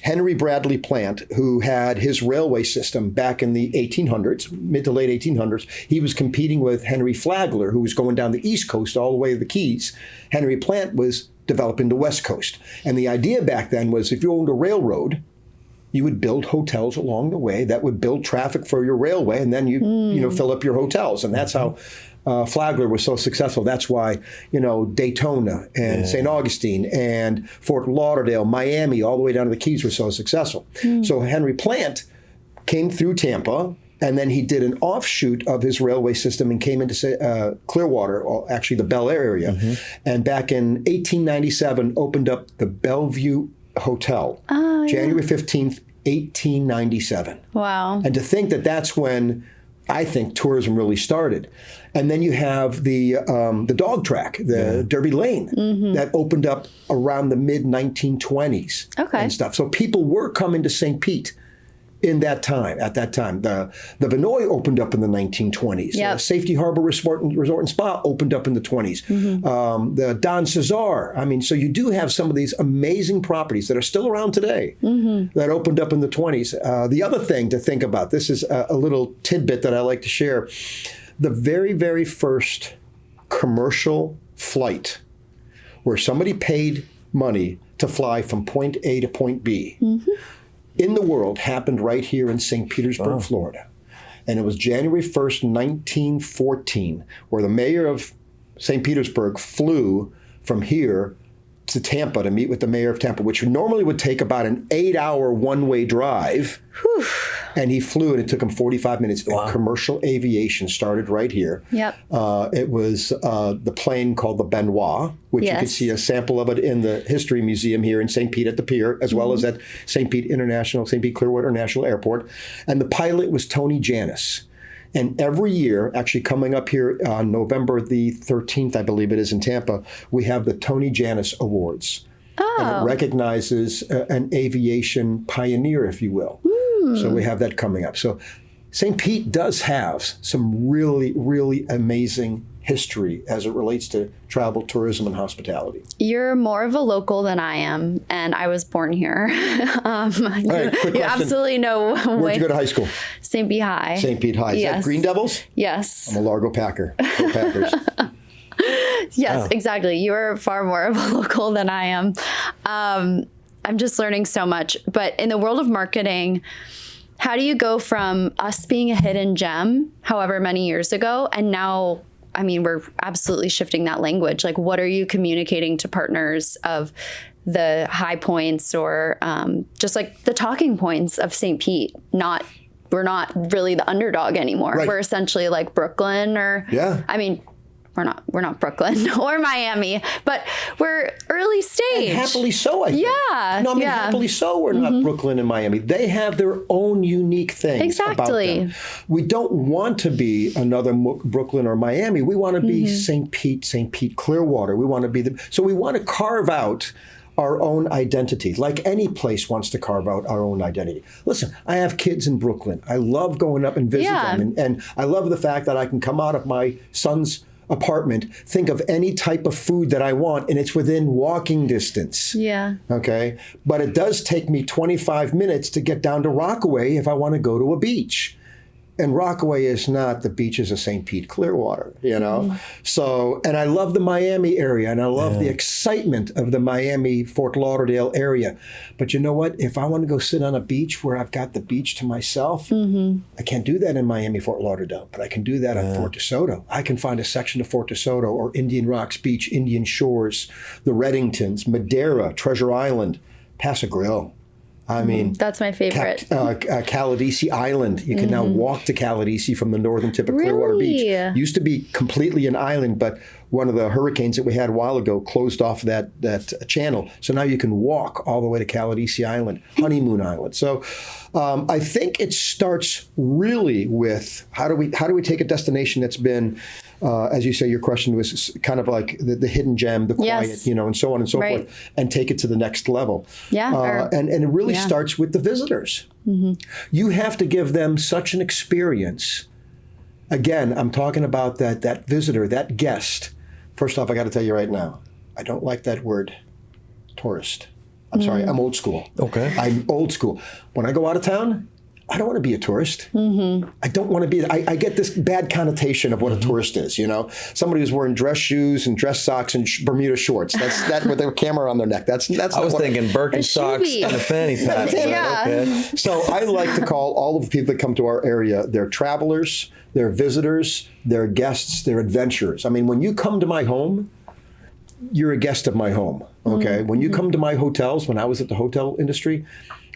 Henry Bradley Plant, who had his railway system back in the 1800s, mid to late 1800s. He was competing with Henry Flagler, who was going down the East Coast all the way to the Keys. Henry Plant was developing the West Coast. And the idea back then was if you owned a railroad, you would build hotels along the way that would build traffic for your railway, and then you fill up your hotels. And that's how Flagler was so successful. That's why, Daytona and St. Augustine and Fort Lauderdale, Miami, all the way down to the Keys were so successful. So Henry Plant came through Tampa, and then he did an offshoot of his railway system and came into Clearwater, or actually the Bel Air area. And back in 1897, opened up the Bellevue Hotel, January 15th, 1897. Wow. And to think that that's when I think tourism really started. And then you have the dog track, the Derby Lane, that opened up around the mid-1920s and stuff. So people were coming to St. Pete at that time. The Vinoy opened up in the 1920s. Safety Harbor Resort and Spa opened up in the 20s. The Don Cesar. I mean, so you do have some of these amazing properties that are still around today that opened up in the 20s. The other thing to think about, this is a little tidbit that I like to share. The very, very first commercial flight where somebody paid money to fly from point A to point B in the world happened right here in St. Petersburg, Florida. And it was January 1st, 1914, where the mayor of St. Petersburg flew from here to Tampa to meet with the mayor of Tampa, which normally would take about an 8-hour one-way drive. Whew. And he flew, and it took him 45 minutes. Wow. Commercial aviation started right here. Yep. It was the plane called the Benoit, which you can see a sample of it in the History Museum here in St. Pete at the pier, as well as at St. Pete Clearwater International Airport. And the pilot was Tony Janis. And every year, actually coming up here on November the 13th, I believe it is, in Tampa, we have the Tony Janis Awards. Oh. And it recognizes an aviation pioneer, if you will. So we have that coming up. So St. Pete does have some really, really amazing history as it relates to travel, tourism, and hospitality. You're more of a local than I am, and I was born here. All right, quick question. You absolutely know. Where'd you go to high school? St. Pete High. St. Pete High. Is that Green Devils? Yes. I'm a Largo Packer. Go Packers. Yes, exactly. You're far more of a local than I am. I'm just learning so much. But in the world of marketing, how do you go from us being a hidden gem, however many years ago, and now, I mean, we're absolutely shifting that language. Like, what are you communicating to partners of the high points or just like the talking points of St. Pete? We're not really the underdog anymore. Right. We're essentially like Brooklyn I mean, we're not Brooklyn or Miami, but we're early stage. And happily so, I think. Yeah. No, I mean, happily so, we're not Brooklyn and Miami. They have their own unique things about them. We don't want to be another Brooklyn or Miami. We want to be St. Pete, Clearwater. We want to be so we want to carve out our own identity, like any place wants to carve out our own identity. Listen, I have kids in Brooklyn. I love going up and visit them. And I love the fact that I can come out of my son's apartment, think of any type of food that I want, and it's within walking distance. Yeah. Okay. But it does take me 25 minutes to get down to Rockaway if I want to go to a beach. And Rockaway is not the beaches of St. Pete, Clearwater, you know? So, and I love the Miami area, and I love the excitement of the Miami, Fort Lauderdale area. But you know what? If I want to go sit on a beach where I've got the beach to myself, I can't do that in Miami, Fort Lauderdale, but I can do that on Fort DeSoto. I can find a section of Fort DeSoto or Indian Rocks Beach, Indian Shores, the Reddingtons, Madeira, Treasure Island, Paso Grill. I mean, that's my favorite. Caladesi Island. You can now walk to Caladesi from the northern tip of Clearwater Beach. Used to be completely an island, but one of the hurricanes that we had a while ago closed off that channel. So now you can walk all the way to Caladesi Island, Honeymoon Island. So I think it starts really with how do we take a destination that's been, as you say, your question was kind of like the hidden gem, the quiet, you know, and so on and so forth, and take it to the next level. Yeah. And it really starts with the visitors. You have to give them such an experience. Again, I'm talking about that visitor, that guest. First off, I got to tell you right now, I don't like that word, tourist. I'm sorry, I'm old school. Okay. I'm old school. When I go out of town, I don't want to be a tourist. I don't want to be. I get this bad connotation of what a tourist is. You know, somebody who's wearing dress shoes and dress socks and Bermuda shorts. That's with their camera on their neck. That's. I was thinking Birkenstocks and a fanny pack. Okay. So I like to call all of the people that come to our area, they're travelers, they're visitors, they're guests, they're adventurers. I mean, when you come to my home, you're a guest of my home. Okay. When you come to my hotels, when I was at the hotel industry,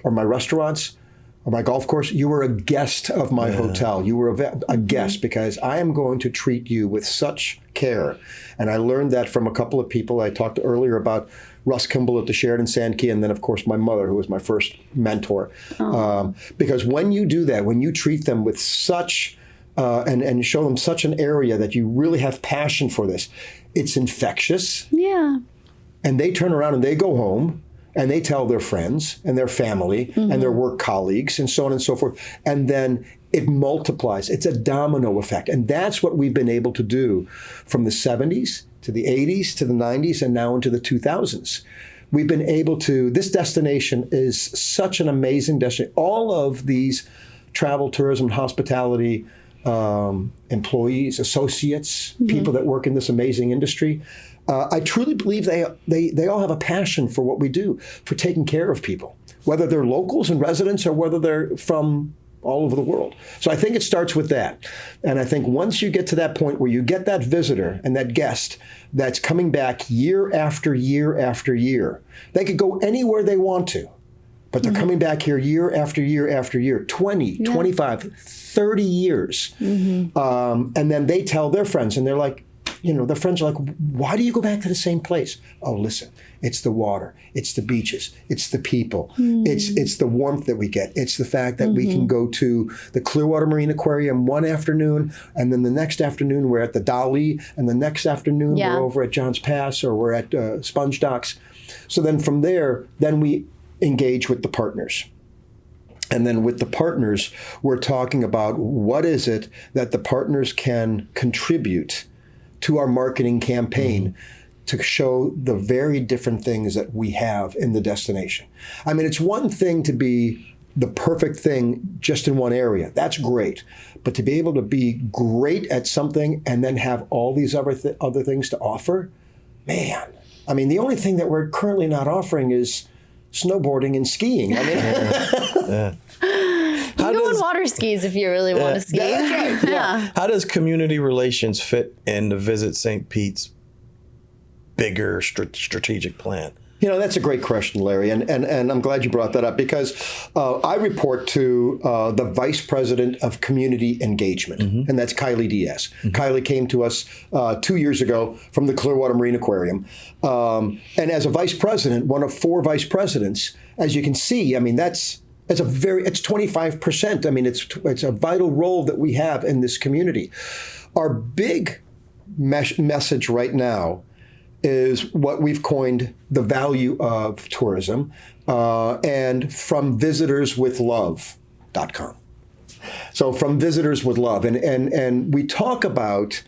or my restaurants, or my golf course, you were a guest of my hotel. You were a guest because I am going to treat you with such care. And I learned that from a couple of people. I talked earlier about Russ Kimball at the Sheraton Sandkey, and then, of course, my mother, who was my first mentor. Because when you do that, when you treat them with such, and show them such an area that you really have passion for this, it's infectious. Yeah. And they turn around and they go home, and they tell their friends and their family and their work colleagues and so on and so forth. And then it multiplies. It's a domino effect. And that's what we've been able to do from the 70s to the 80s to the 90s and now into the 2000s. We've been able to, this destination is such an amazing destination. All of these travel, tourism, hospitality employees, associates, people that work in this amazing industry, I truly believe they all have a passion for what we do, for taking care of people, whether they're locals and residents or whether they're from all over the world. So I think it starts with that. And I think once you get to that point where you get that visitor and that guest that's coming back year after year after year, they could go anywhere they want to, but they're coming back here year after year after year, 20, 25, 30 years. And then they tell their friends, and they're like, their friends are like, why do you go back to the same place? Oh, listen, it's the water, it's the beaches, it's the people, it's the warmth that we get. It's the fact that we can go to the Clearwater Marine Aquarium one afternoon, and then the next afternoon we're at the Dali, and the next afternoon we're over at Johns Pass, or we're at Sponge Docks. So then from there, then we engage with the partners. And then with the partners, we're talking about what is it that the partners can contribute to our marketing campaign to show the very different things that we have in the destination. I mean, it's one thing to be the perfect thing just in one area. That's great. But to be able to be great at something and then have all these other things to offer, man. I mean, the only thing that we're currently not offering is snowboarding and skiing. I mean, You go on water skis if you really want to ski. That's right. Yeah. How does community relations fit in the Visit St. Pete's bigger strategic plan? That's a great question, Larry, and I'm glad you brought that up, because I report to the Vice President of Community Engagement, and that's Kylie Diaz. Kylie came to us 2 years ago from the Clearwater Marine Aquarium, and as a Vice President, one of 4 Vice Presidents, as you can see, I mean, it's 25%. I mean, it's a vital role that we have in this community. Our big message right now is what we've coined the value of tourism, and from visitorswithlove.com. So from Visitors with Love. And we talk about,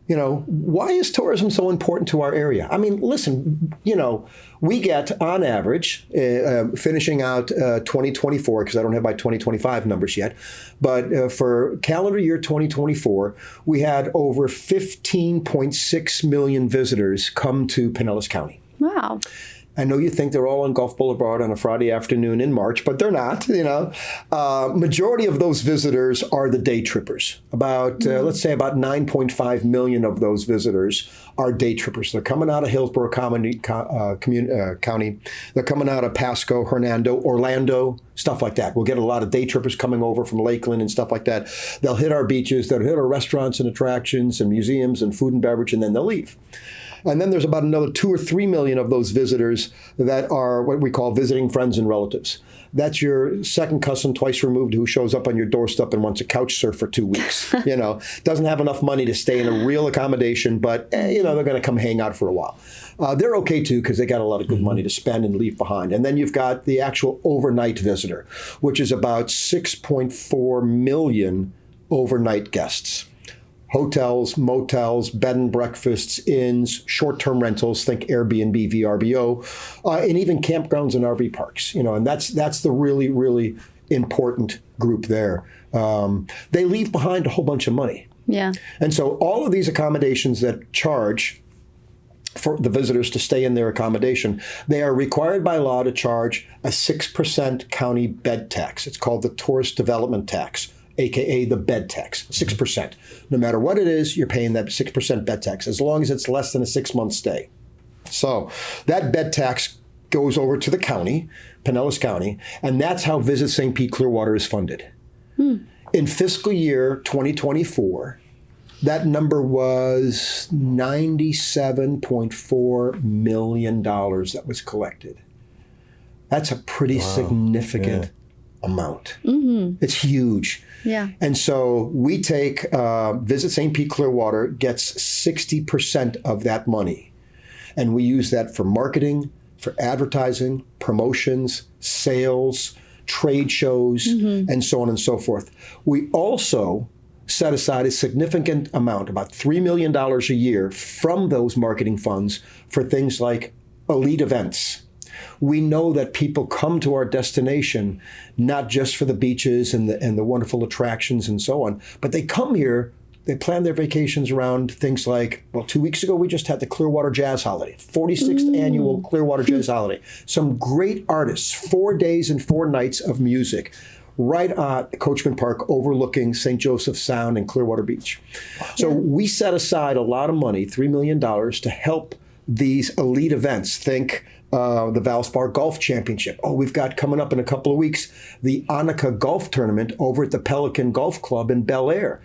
why is tourism so important to our area? I mean, listen, we get on average, finishing out 2024, because I don't have my 2025 numbers yet, but for calendar year 2024, we had over 15.6 million visitors come to Pinellas County. Wow. I know you think they're all on Gulf Boulevard on a Friday afternoon in March, but they're not, Majority of those visitors are the day trippers. Let's say about 9.5 million of those visitors are day trippers. They're coming out of Hillsborough County. They're coming out of Pasco, Hernando, Orlando, stuff like that. We'll get a lot of day trippers coming over from Lakeland and stuff like that. They'll hit our beaches, they'll hit our restaurants and attractions and museums and food and beverage, and then they'll leave. And then there's about another 2 or 3 million of those visitors that are what we call visiting friends and relatives. That's your second cousin twice removed who shows up on your doorstep and wants a couch surf for 2 weeks. Doesn't have enough money to stay in a real accommodation, but they're going to come hang out for a while. They're okay too, because they got a lot of good money to spend and leave behind. And then you've got the actual overnight visitor, which is about 6.4 million overnight guests. Hotels, motels, bed and breakfasts, inns, short-term rentals, think Airbnb, VRBO, and even campgrounds and RV parks. And that's the really, really important group there. They leave behind a whole bunch of money. Yeah. And so all of these accommodations that charge for the visitors to stay in their accommodation, they are required by law to charge a 6% county bed tax. It's called the tourist development tax, AKA the bed tax, 6%. No matter what it is, you're paying that 6% bed tax, as long as it's less than a 6-month stay. So that bed tax goes over to the county, Pinellas County, and that's how Visit St. Pete Clearwater is funded. In fiscal year 2024, that number was $97.4 million that was collected. That's a pretty significant amount. It's huge. Yeah. And so we take, Visit St. Pete Clearwater gets 60% of that money. And we use that for marketing, for advertising, promotions, sales, trade shows, and so on and so forth. We also set aside a significant amount, about $3 million a year from those marketing funds for things like elite events. We know that people come to our destination not just for the beaches and the wonderful attractions and so on, but they come here, they plan their vacations around things like, 2 weeks ago we just had the Clearwater Jazz Holiday, 46th annual Clearwater Jazz Holiday. Some great artists, 4 days and 4 nights of music. right at Coachman Park overlooking St. Joseph Sound and Clearwater Beach. So we set aside a lot of money, $3 million, to help these elite events. Think the Valspar Golf Championship. Oh, we've got coming up in a couple of weeks the Annika Golf Tournament over at the Pelican Golf Club in Bel Air.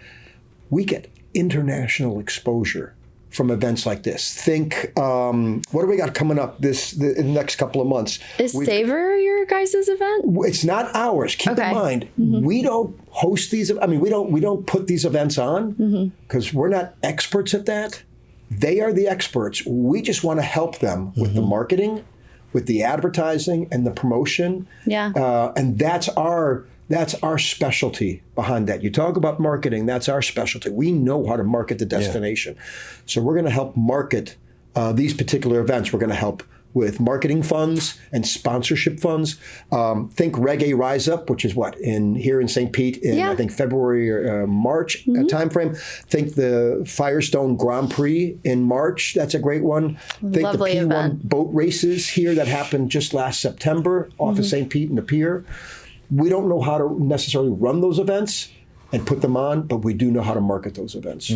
We get international exposure from events like this. Think, what do we got coming up in the next couple of months? Is Savor your guys' event? It's not ours. Keep in mind, we don't host these. I mean, we don't put these events on because we're not experts at that. They are the experts. We just want to help them with the marketing, with the advertising and the promotion. Yeah. And that's our specialty behind that. You talk about marketing, that's our specialty. We know how to market the destination. So we're going to help market these particular events. We're going to help with marketing funds and sponsorship funds. Think Reggae Rise Up, which is here in St. Pete in I think February or March timeframe. Think the Firestone Grand Prix in March. That's a great one. Think Lovely the P1 event. boat races here that happened just last September off of St. Pete and the pier. We don't know how to necessarily run those events and put them on, but we do know how to market those events.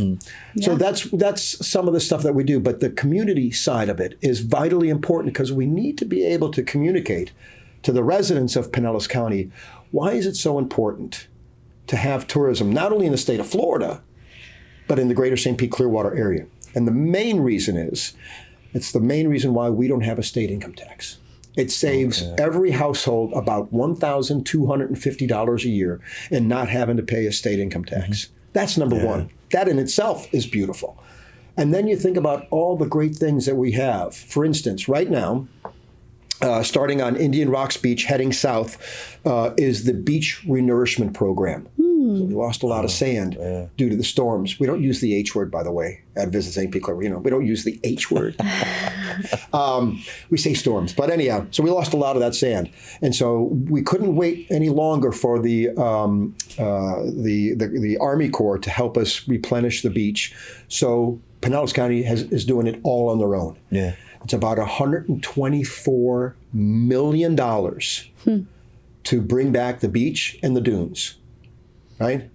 So that's some of the stuff that we do. But the community side of it is vitally important because we need to be able to communicate to the residents of Pinellas County, why is it so important to have tourism, not only in the state of Florida, but in the greater St. Pete Clearwater area. And the main reason it's the main reason why we don't have a state income tax. It saves every household about $1,250 a year in not having to pay a state income tax. That's number one. That in itself is beautiful. And then you think about all the great things that we have. For instance, right now, starting on Indian Rocks Beach, heading south, is the Beach Renourishment Program. So we lost a lot of sand due to the storms. We don't use the H word, by the way, at Visit St. Pete Clearwater. We don't use the H word. We say storms. But anyhow, so we lost a lot of that sand. And so we couldn't wait any longer for the Army Corps to help us replenish the beach. So Pinellas County is doing it all on their own. Yeah. It's about $124 million to bring back the beach and the dunes. Right?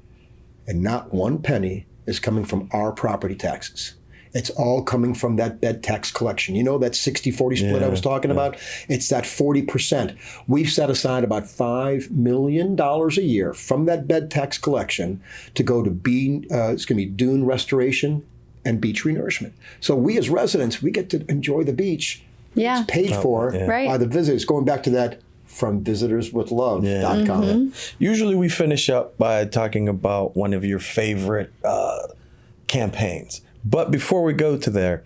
And not one penny is coming from our property taxes. It's all coming from that bed tax collection. You know that 60-40 split I was talking about? It's that 40%. We've set aside about $5 million a year from that bed tax collection to go to it's going to be dune restoration and beach renourishment. So we as residents, we get to enjoy the beach. Yeah. It's paid for by the visitors. Going back to that from visitorswithlove.com. Usually we finish up by talking about one of your favorite campaigns. But before we go to there,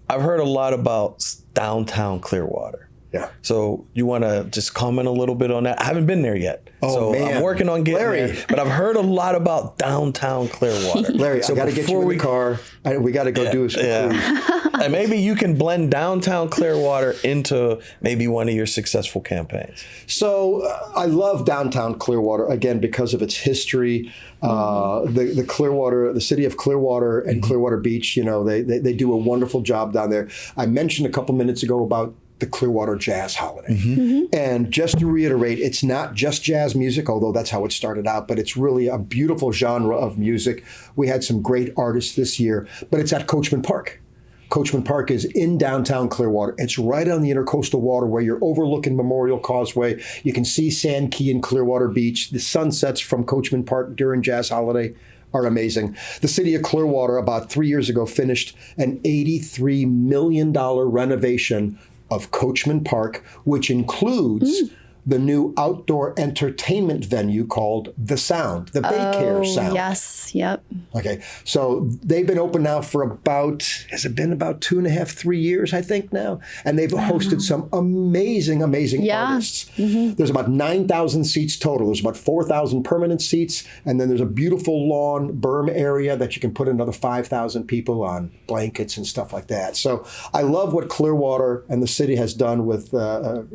I've heard a lot about downtown Clearwater. Yeah. So you want to just comment a little bit on that? I haven't been there yet. Oh, so man. I'm working on getting Larry. there. But I've heard a lot about downtown Clearwater. Larry, so I got to get you in the car. We got to go do a cruise. And maybe you can blend downtown Clearwater into maybe one of your successful campaigns. So I love downtown Clearwater, again, because of its history. The Clearwater, the city of Clearwater and Clearwater Beach, they do a wonderful job down there. I mentioned a couple minutes ago about the Clearwater Jazz Holiday. And just to reiterate, it's not just jazz music, although that's how it started out, but it's really a beautiful genre of music. We had some great artists this year, but it's at Coachman Park. Coachman Park is in downtown Clearwater. It's right on the intercoastal waterway. You're overlooking Memorial Causeway. You can see Sand Key and Clearwater Beach. The sunsets from Coachman Park during Jazz Holiday are amazing. The city of Clearwater about 3 years ago finished an $83 million renovation of Coachman Park, which includes the new outdoor entertainment venue called The Sound, the Baycare Sound. Yes, yep. Okay, so they've been open now for has it been about 2.5, 3 years, I think now? And they've hosted some amazing artists. There's about 9,000 seats total. There's about 4,000 permanent seats, and then there's a beautiful lawn berm ation that you can put another 5,000 people on blankets and stuff like that. So I love what Clearwater and the city has done with,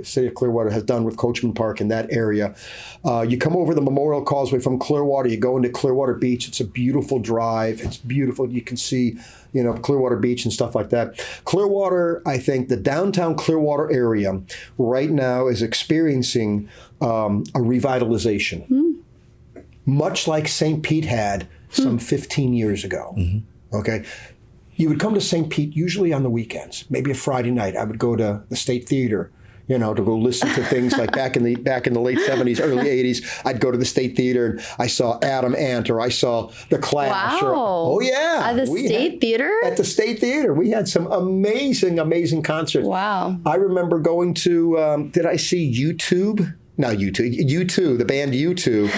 city of Clearwater has done with Coachman Coachman Park in that area. You come over the Memorial Causeway from Clearwater, you go into Clearwater Beach. It's a beautiful drive. It's beautiful. You can see, Clearwater Beach and stuff like that. Clearwater, I think the downtown Clearwater area right now is experiencing a revitalization, much like St. Pete had some 15 years ago. Okay. You would come to St. Pete usually on the weekends, maybe a Friday night. I would go to the State Theater, to go listen to things like back in the late 70s, early 80s. I'd go to the State Theater and I saw Adam Ant, or I saw The Clash. Wow. At the State Theater? At the State Theater. We had some amazing concerts. Wow. I remember going to, did I see YouTube? Not U2, the band U2,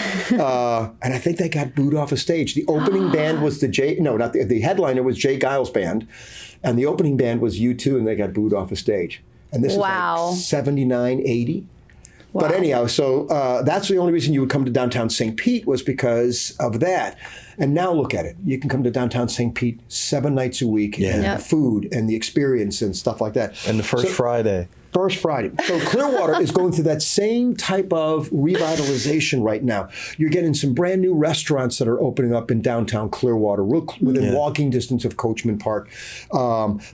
and I think they got booed off a stage. The opening band was the headliner was Jay Giles Band, and the opening band was U2, and they got booed off a stage. And this is like 79, 80. Wow. But anyhow, so that's the only reason you would come to downtown St. Pete, was because of that. And now look at it. You can come to downtown St. Pete 7 nights a week, and the food and the experience and stuff like that. And the first Friday. First Friday. So Clearwater is going through that same type of revitalization right now. You're getting some brand new restaurants that are opening up in downtown Clearwater, within walking distance of Coachman Park.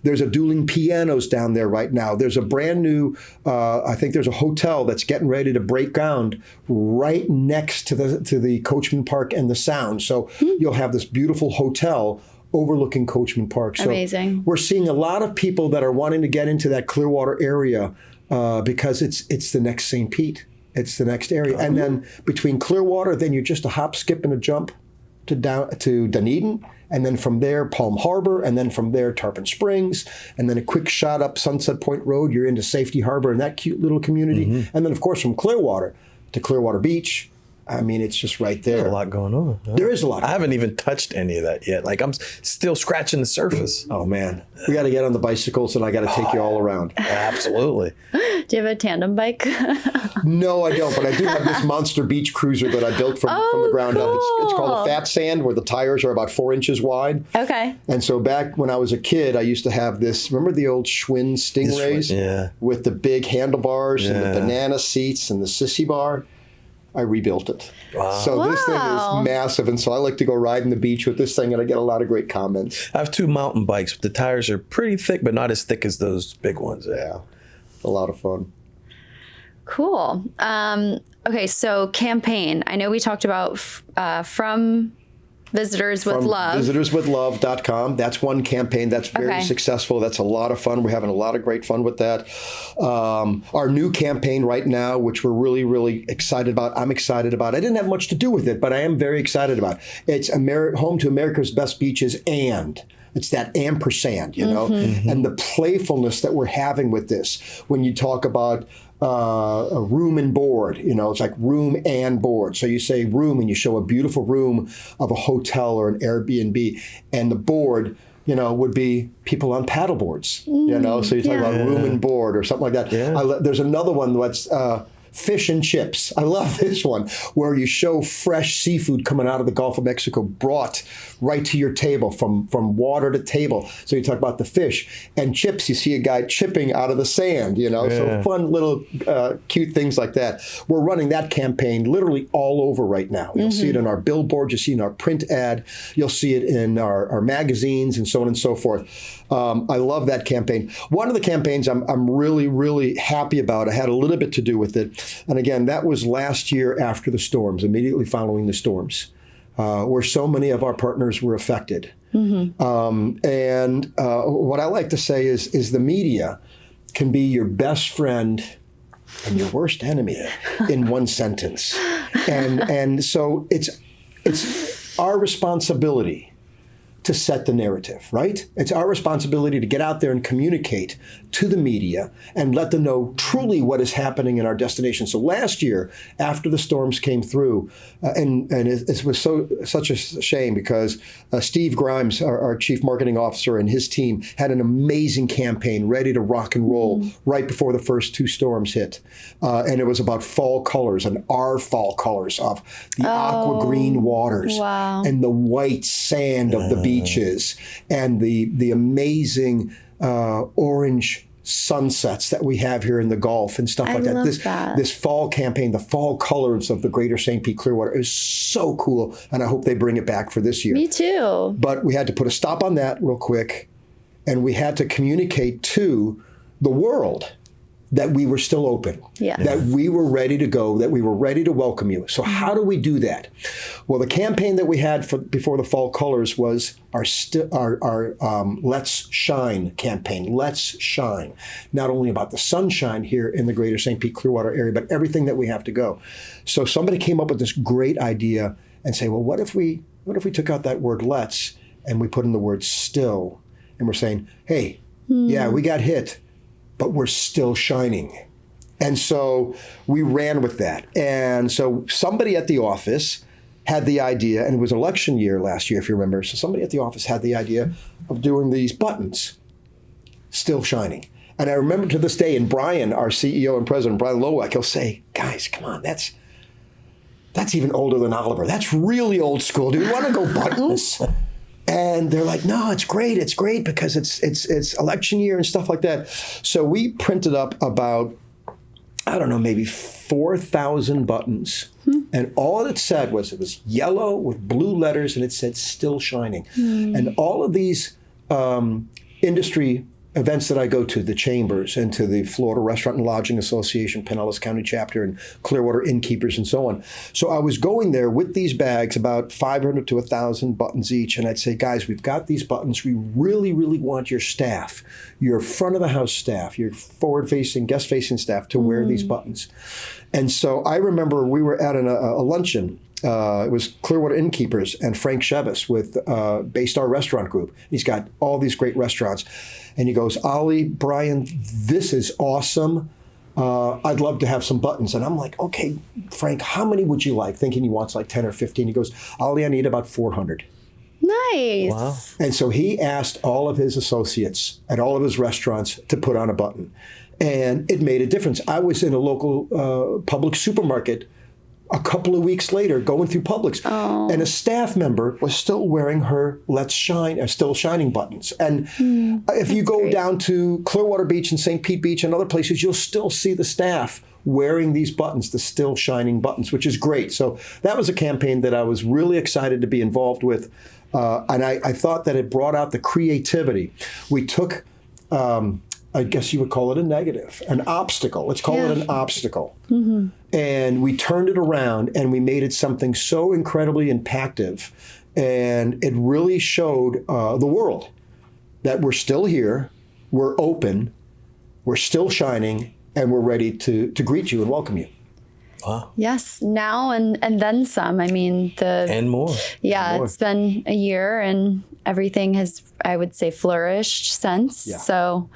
There's a dueling pianos down there right now. There's a brand new, I think there's a hotel that's getting ready to break ground right next to the Coachman Park and the Sound. So you'll have this beautiful hotel overlooking Coachman Park. So amazing. We're seeing a lot of people that are wanting to get into that Clearwater area because it's the next St. Pete. It's the next area. And then between Clearwater, then you're just a hop, skip, and a jump to Dunedin. And then from there, Palm Harbor. And then from there, Tarpon Springs. And then a quick shot up Sunset Point Road. You're into Safety Harbor and that cute little community. And then, of course, from Clearwater to Clearwater Beach. I mean, it's just right there. There's a lot going on. Huh? There is a lot. I haven't even touched any of that yet. Like, I'm still scratching the surface. Oh, man. We got to get on the bicycles, and I got to take you all around. Absolutely. Do you have a tandem bike? No, I don't. But I do have this monster beach cruiser that I built from the ground up. It's called a Fat Sand, where the tires are about 4 inches wide. Okay. And so back when I was a kid, I used to have this. Remember the old Schwinn Stingrays? Yeah. With the big handlebars and the banana seats and the sissy bar? I rebuilt it. Wow. So this thing is massive. And so I like to go riding the beach with this thing, and I get a lot of great comments. I have 2 mountain bikes. The tires are pretty thick, but not as thick as those big ones. Yeah. A lot of fun. Cool. Okay, so campaign. I know we talked about from Visitors with Love. Visitorswithlove.com. That's one campaign that's very successful. That's a lot of fun. We're having a lot of great fun with that. Our new campaign right now, which we're really, really excited about. I'm excited about. I didn't have much to do with it, but I am very excited about. It's Home to America's Best Beaches, and it's that ampersand, and the playfulness that we're having with this. When you talk about a room and board, it's like room and board. So you say room and you show a beautiful room of a hotel or an Airbnb, and the board, would be people on paddle boards, so you talk about room and board or something like that. Yeah. There's another one that's fish and chips. I love this one, where you show fresh seafood coming out of the Gulf of Mexico, brought right to your table, from water to table. So you talk about the fish and chips. You see a guy chipping out of the sand, so fun little cute things like that. We're running that campaign literally all over right now. You'll see it in our billboard. You'll see it in our print ad. You'll see it in our magazines and so on and so forth. I love that campaign. One of the campaigns I'm really, really happy about, I had a little bit to do with it. And again, that was last year after the storms, immediately following the storms, where so many of our partners were affected. And what I like to say is the media can be your best friend and your worst enemy in one sentence. And so it's our responsibility to set the narrative, right? It's our responsibility to get out there and communicate to the media and let them know truly what is happening in our destination. So last year, after the storms came through, and it was such a shame, because Steve Grimes, our chief marketing officer, and his team had an amazing campaign ready to rock and roll right before the first 2 storms hit. And it was about fall colors, and our fall colors of the aqua green waters and the white sand of the beaches and the amazing orange sunsets that we have here in the Gulf and stuff like love that. This fall campaign, the fall colors of the Greater St. Pete Clearwater is so cool, and I hope they bring it back for this year. Me too. But we had to put a stop on that real quick, and we had to communicate to the world that we were still open, Yes. that we were ready to go, that we were ready to welcome you. So how do we do that? Well, the campaign that we had before the fall colors was our Let's Shine campaign. Let's shine. Not only about the sunshine here in the Greater St. Pete Clearwater area, but everything that we have to go. So somebody came up with this great idea and say, well, what if we took out that word let's and we put in the word still? And we're saying, hey, yeah, we got hit, but we're still shining. And so we ran with that. And so somebody at the office had the idea, and it was election year last year, if you remember. So somebody at the office had the idea of doing these buttons, still shining. And I remember to this day, and Brian, our CEO and president, Brian Lowak, he'll say, guys, come on, that's even older than Oliver. That's really old school. Do you want to go buttons? And they're like, no, it's great because it's election year and stuff like that. So we printed up about, I don't know, maybe 4,000 buttons. And all it said was, it was yellow with blue letters, and it said still shining. And all of these industry events that I go to, the chambers and to the Florida Restaurant and Lodging Association, Pinellas County chapter, and Clearwater Innkeepers and so on. So I was going there with these bags, about 500 to 1,000 buttons each. And I'd say, guys, we've got these buttons. We really, really want your staff, your front of the house staff, your forward-facing, guest-facing staff to wear these buttons. And so I remember we were at a luncheon. It was Clearwater Innkeepers and Frank Chevis with Baystar Restaurant Group. He's got all these great restaurants. And he goes, Ollie, Brian, this is awesome. I'd love to have some buttons. And I'm like, okay, Frank, how many would you like? Thinking he wants like 10 or 15. He goes, Ollie, I need about 400. Nice. Wow. And so he asked all of his associates at all of his restaurants to put on a button. And it made a difference. I was in a local public supermarket a couple of weeks later, going through Publix, and a staff member was still wearing her Let's Shine, Still Shining buttons. And if you go down to Clearwater Beach and St. Pete Beach and other places, you'll still see the staff wearing these buttons, the Still Shining buttons, which is great. So that was a campaign that I was really excited to be involved with. And I thought that it brought out the creativity. We took, I guess you would call it a negative, an obstacle. Let's call it an obstacle. And we turned it around and we made it something so incredibly impactful. And it really showed the world that we're still here, we're open, we're still shining, and we're ready to greet you and welcome you. Wow. Yes, now and then some. I mean, And more. Yeah, And more. it's been a year and everything has, I would say, flourished since. Yeah. So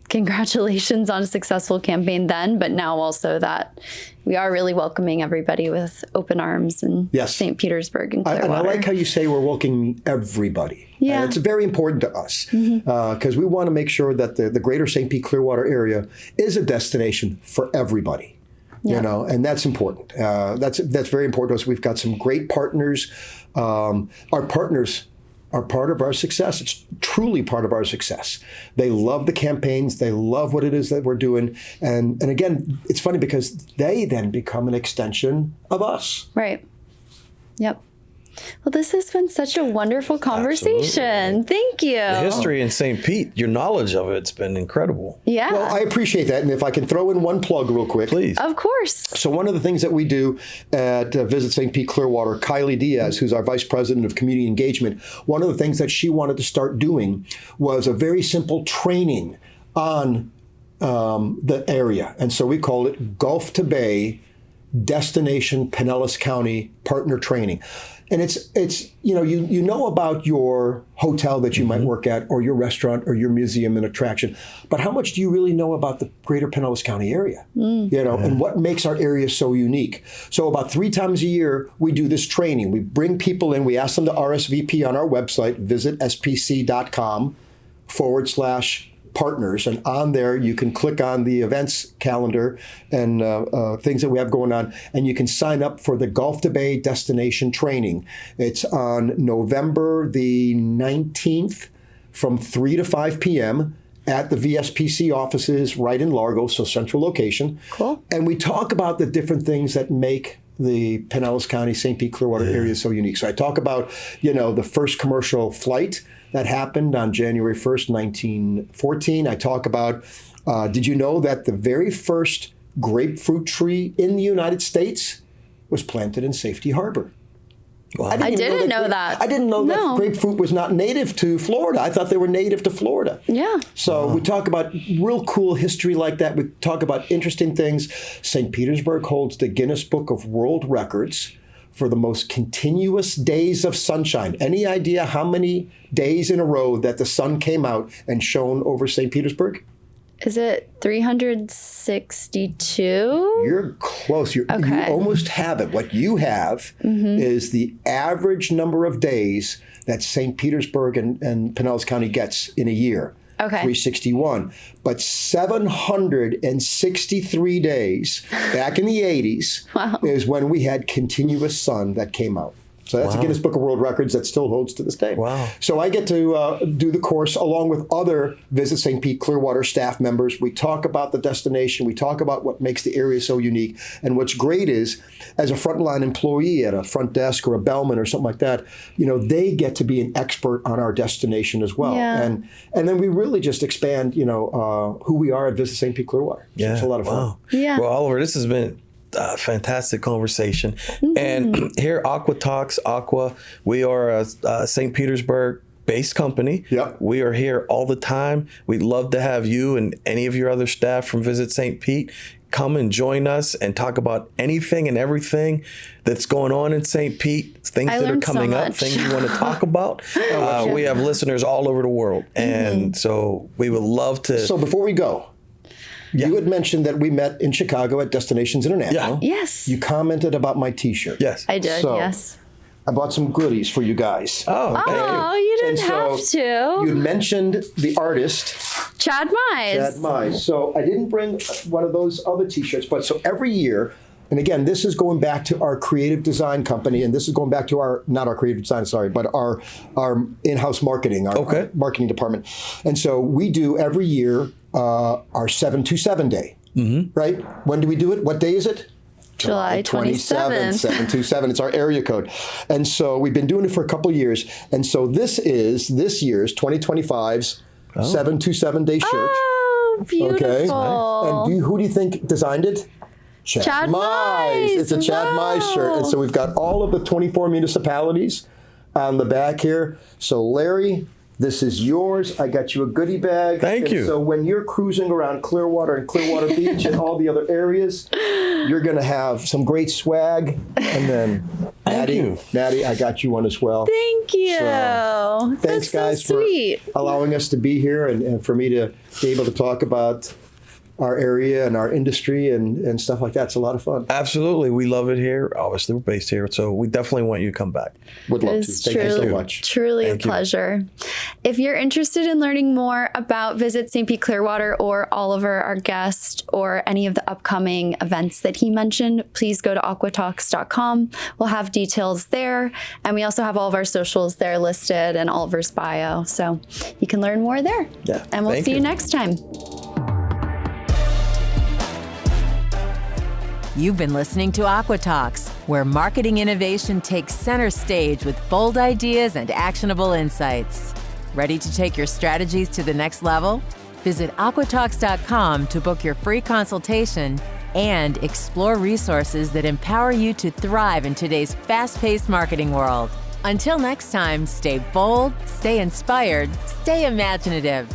congratulations on a successful campaign then, but now also that we are really welcoming everybody with open arms in St. Petersburg and Clearwater. And I like how you say we're welcoming everybody. Yeah. And it's very important to us because we want to make sure that the Greater St. Pete Clearwater area is a destination for everybody. Yeah. You know, and that's important. That's very important to us. We've got some great partners. Our partners are part of our success. It's truly part of our success. They love the campaigns. They love what it is that we're doing. And again, it's funny because they then become an extension of us. Right. Yep. Well, this has been such a wonderful conversation. Absolutely. Thank you. The history in St. Pete, your knowledge of it's been incredible. Yeah. Well, I appreciate that. And if I can throw in one plug real quick. Please. Of course. So one of the things that we do at Visit St. Pete Clearwater, Kylie Diaz, who's our Vice President of Community Engagement, one of the things that she wanted to start doing was a very simple training on the area. And so we call it Gulf to Bay Destination Pinellas County Partner Training. And it's you know about your hotel that you might work at, or your restaurant, or your museum and attraction, but how much do you really know about the Greater Pinellas County area? And what makes our area so unique? So about 3 times a year, we do this training. We bring people in. We ask them to RSVP on our website, visitspc.com/partners, and on there you can click on the events calendar and things that we have going on, and you can sign up for the Gulf to Bay Destination Training. It's on November the 19th from 3 to 5 p.m. at the VSPC offices right in Largo, so central location. Cool. And we talk about the different things that make the Pinellas County, St. Pete, Clearwater area so unique. So I talk about, the first commercial flight that happened on January 1st, 1914. I talk about, did you know that the very first grapefruit tree in the United States was planted in Safety Harbor? Wow. I didn't know that. I didn't know that grapefruit was not native to Florida. I thought they were native to Florida. Yeah. So we talk about real cool history like that. We talk about interesting things. St. Petersburg holds the Guinness Book of World Records for the most continuous days of sunshine. Any idea how many days in a row that the sun came out and shone over St. Petersburg? Is it 362? You're close. You almost have it. What you have is the average number of days that St. Petersburg and Pinellas County gets in a year. Okay. 361. But 763 days back in the 80s is when we had continuous sun that came out. So that's a Guinness Book of World Records that still holds to this day. Wow. So I get to do the course along with other Visit St. Pete Clearwater staff members. We talk about the destination. We talk about what makes the area so unique. And what's great is, as a frontline employee at a front desk or a bellman or something like that, they get to be an expert on our destination as well. Yeah. And then we really just expand, who we are at Visit St. Pete Clearwater. So it's a lot of fun. Wow. Yeah. Well, Oliver, this has been a fantastic conversation. And here, Aqua Talks, Aqua, we are a St. Petersburg based company. Yep. We are here all the time. We'd love to have you and any of your other staff from Visit St. Pete come and join us and talk about anything and everything that's going on in St. Pete, things that are coming up, things you want to talk about. We have listeners all over the world. And so we would love to. So before we go, you had mentioned that we met in Chicago at Destinations International. Yeah. Yes. You commented about my T-shirt. Yes. I did, So, yes. I bought some goodies for you guys. Oh, thank you. Oh, you didn't And so have to. You mentioned the artist, Chad Mize. Chad Mize. So I didn't bring one of those other T-shirts, but so every year, and again, this is going back to our creative design company, and this is going back to not our creative design, but our in-house marketing, our marketing department. And so we do every year our 727 day, right? When do we do it? What day is it? July 27th. 727. It's our area code. And so we've been doing it for a couple of years. And so this is this year's 2025's 727 day shirt. Oh, beautiful. Okay. And who do you think designed it? Chad Mize. It's a Chad Mize shirt. And so we've got all of the 24 municipalities on the back here. So Larry, this is yours. I got you a goodie bag. Thank you. So when you're cruising around Clearwater and Clearwater Beach and all the other areas, you're going to have some great swag. And then, Maddie, I got you one as well. Thank you. So, thanks, guys, so sweet. for allowing us to be here and for me to be able to talk about our area and our industry and stuff like that. It's a lot of fun. Absolutely. We love it here. Obviously, we're based here. So we definitely want you to come back. Would love to. Thank you so much. Truly a pleasure. If you're interested in learning more about Visit St. Pete Clearwater or Oliver, our guest, or any of the upcoming events that he mentioned, please go to aquatalks.com. We'll have details there. And we also have all of our socials there listed and Oliver's bio. So you can learn more there. Yeah. And we'll see you next time. You've been listening to Aqua Talks, where marketing innovation takes center stage with bold ideas and actionable insights. Ready to take your strategies to the next level? Visit aquatalks.com to book your free consultation and explore resources that empower you to thrive in today's fast-paced marketing world. Until next time, stay bold, stay inspired, stay imaginative.